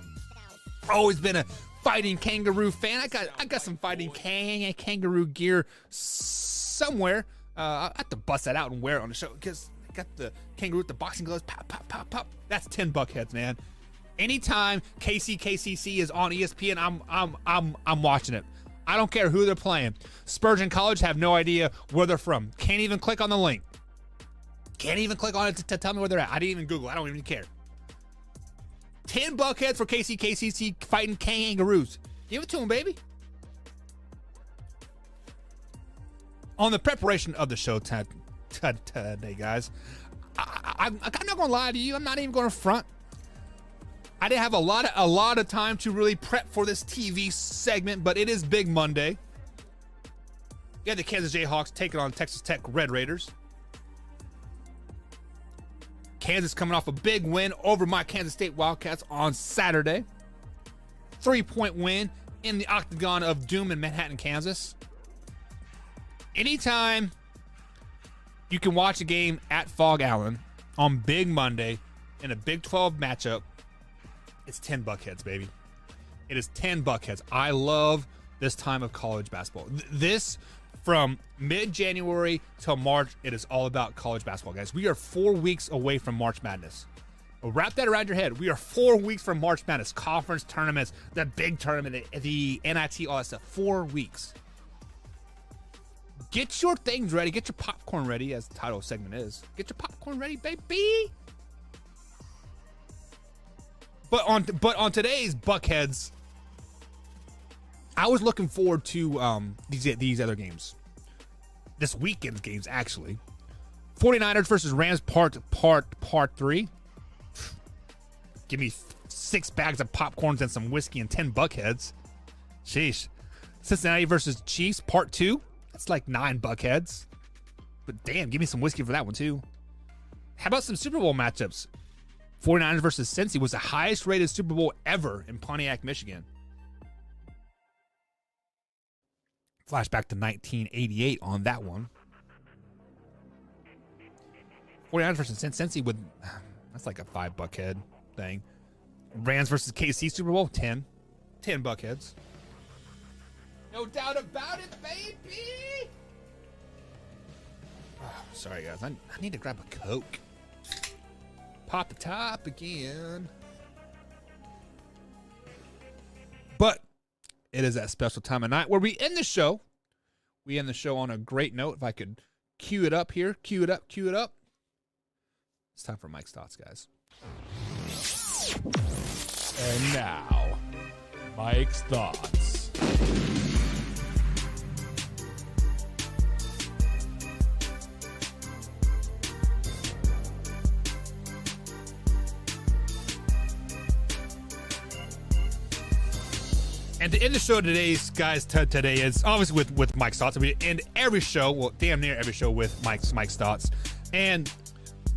Always been a Fighting Kangaroo fan. I got some Fighting Kangaroo gear somewhere. I have to bust that out and wear it on the show, because I got the kangaroo with the boxing gloves. Pop, pop, pop, pop. That's 10 buckheads, man. Anytime KCCC is on ESPN, I'm watching it. I don't care who they're playing. Spurgeon College, have no idea where they're from. Can't even click on the link. Can't even click on it to tell me where they're at. I didn't even Google. I don't even care. 10 buckheads for KCCC Fighting Kangaroos. Give it to them, baby. On the preparation of the show today, guys, I'm not going to lie to you. I'm not even going to front. I didn't have a lot of time to really prep for this TV segment, but it is Big Monday. You had the Kansas Jayhawks taking on Texas Tech Red Raiders. Kansas coming off a big win over my Kansas State Wildcats on Saturday. 3-point win in the octagon of doom in Manhattan, Kansas. Anytime you can watch a game at Fog Allen on Big Monday in a Big 12 matchup, it's 10 Buckheads, baby. It is 10 Buckheads. I love this time of college basketball. This, from mid-January till March, it is all about college basketball, guys. We are 4 weeks away from March Madness. Wrap that around your head. We are 4 weeks from March Madness, conference tournaments, the big tournament, the NIT, all that stuff. 4 weeks. Get your things ready. Get your popcorn ready, as the title of the segment is. Get your popcorn ready, baby. But on today's Buckheads, I was looking forward to these other games. This weekend's games, actually. 49ers versus Rams part 3. Give me 6 bags of popcorns and some whiskey and 10 Buckheads. Sheesh. Cincinnati versus Chiefs part 2. That's like 9 Buckheads. But damn, give me some whiskey for that one too. How about some Super Bowl matchups? 49ers versus Cincy was the highest rated Super Bowl ever in Pontiac, Michigan. Flashback to 1988 on that one. 49ers versus Cincy with, that's like a 5 Buckhead thing. Rams versus KC Super Bowl, 10 Buckheads. No doubt about it, baby. Oh, sorry, guys. I need to grab a Coke. Pop the top again. But it is that special time of night where we end the show. We end the show on a great note. If I could cue it up here. Cue it up. It's time for Mike's Thoughts, guys. And now, Mike's Thoughts. And to end the show today, guys, today is obviously with Mike's Thoughts. We end every show, well, damn near every show with Mike's Thoughts. And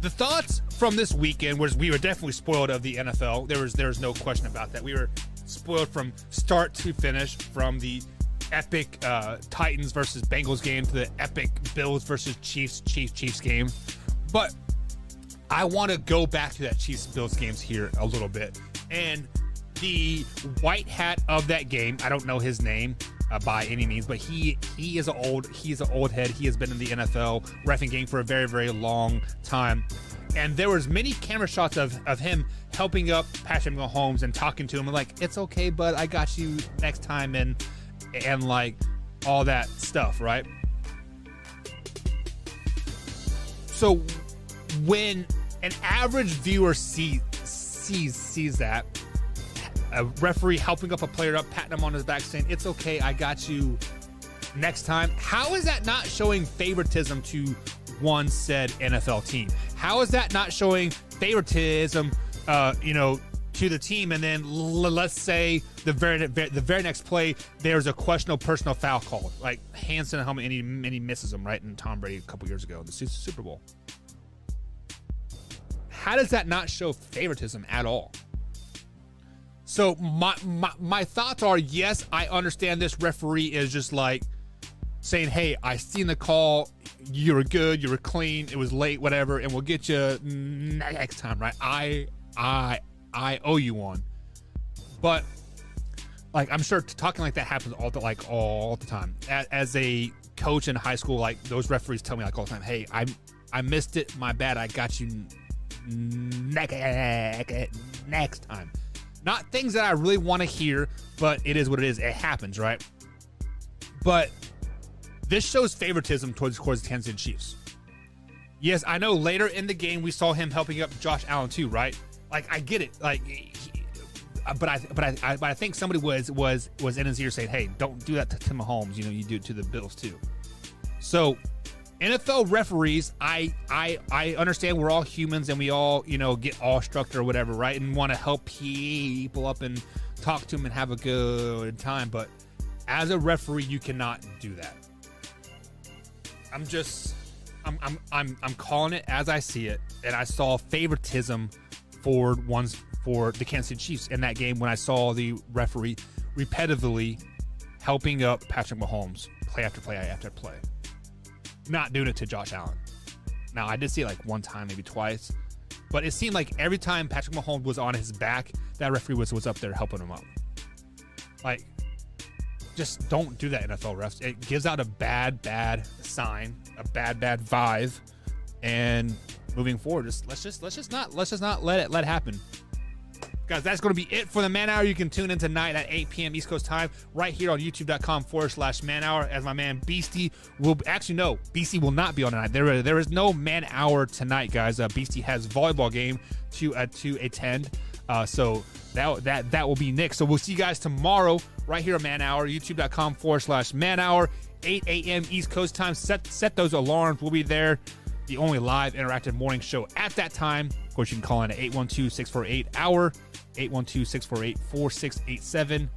the thoughts from this weekend was we were definitely spoiled of the NFL. There was no question about that. We were spoiled from start to finish, from the epic Titans versus Bengals game to the epic Bills versus Chiefs game. But I want to go back to that Chiefs-Bills games here a little bit. And the white hat of that game, I don't know his name by any means, but he's an old head. He has been in the NFL reffing game for a very, very long time. And there was many camera shots of him helping up Patrick Mahomes and talking to him like, it's okay, bud, I got you next time, and like all that stuff, right? So when an average viewer sees that, a referee helping up a player up, patting him on his back, saying, it's okay, I got you next time. How is that not showing favoritism to one said NFL team? How is that not showing favoritism, to the team? And then let's say the very next play, there's a questionable personal foul call, like hands in the helmet, and he misses him, right? And Tom Brady a couple years ago in the Super Bowl. How does that not show favoritism at all? So my thoughts are, yes, I understand this referee is just like saying, hey, I seen the call, you were good, you were clean, it was late, whatever, and we'll get you next time, right? I owe you one. But like, I'm sure talking like that happens all the time. As a coach in high school, like those referees tell me like all the time, hey, I missed it, my bad, I got you next time. Not things that I really want to hear, but it is what it is. It happens, right? But this shows favoritism towards the Kansas City Chiefs. Yes, I know later in the game we saw him helping up Josh Allen too, right? Like, I get it. Like, but I think somebody was in his ear saying, "Hey, don't do that to Tim Mahomes. You do it to the Bills too." So, NFL referees, I understand we're all humans and we all, get awestruck or whatever, right? And want to help people up and talk to them and have a good time. But as a referee, you cannot do that. I'm calling it as I see it. And I saw favoritism for the Kansas City Chiefs in that game when I saw the referee repetitively helping up Patrick Mahomes play after play after play. Not doing it to Josh Allen. Now, I did see it like one time, maybe twice, but it seemed like every time Patrick Mahomes was on his back, that referee was up there helping him up. Like, just don't do that, NFL refs. It gives out a bad sign, a bad vibe, and moving forward, let's just not let it happen. Guys, that's going to be it for the Man Hour. You can tune in tonight at 8 p.m. East Coast time right here on youtube.com/Man Hour, as my man Beastie will actually no, Beastie will not be on tonight. There is no Man Hour tonight, guys. Beastie has a volleyball game to attend. So that will be Nick. So we'll see you guys tomorrow right here on Man Hour, youtube.com/Man Hour, 8 a.m. East Coast time. Set those alarms. We'll be there. The only live interactive morning show at that time. Of course, you can call in at 812-648-HOUR, 812-648-4687.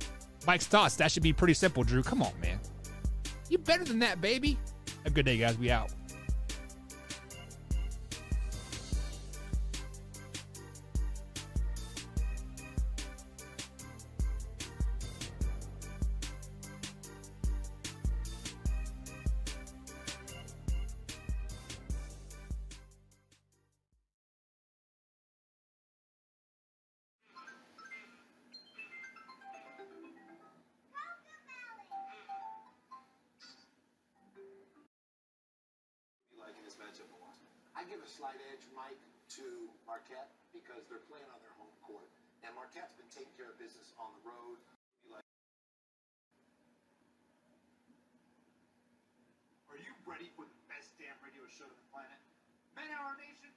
Mike's thoughts. That should be pretty simple, Drew. Come on, man. You better than that, baby. Have a good day, guys. We out. I give a slight edge, Mike, to Marquette because they're playing on their home court. And Marquette's been taking care of business on the road. Are you ready for the best damn radio show on the planet? Man Hour Nation,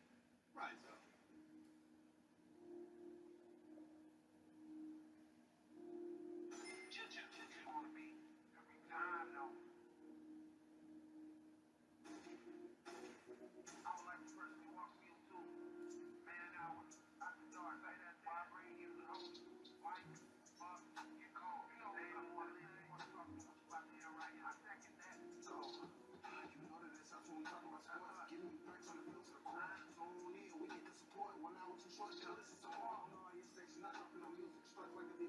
rise up.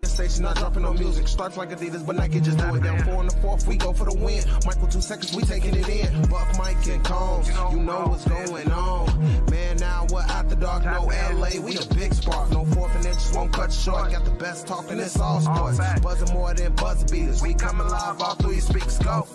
Station not dropping no music. Stripes like Adidas, but Nike just do it. Down 4 in the 4th, we go for the win. Michael 2 seconds, we taking it in. Buck, Mike, and Combs, you know what's going on. Man, now we're out the dark, no LA, we a big spark. No 4th and inches won't cut short. Got the best talking, it's all sports. Buzzing more than buzzer beaters. We coming live all through your speakers. Go.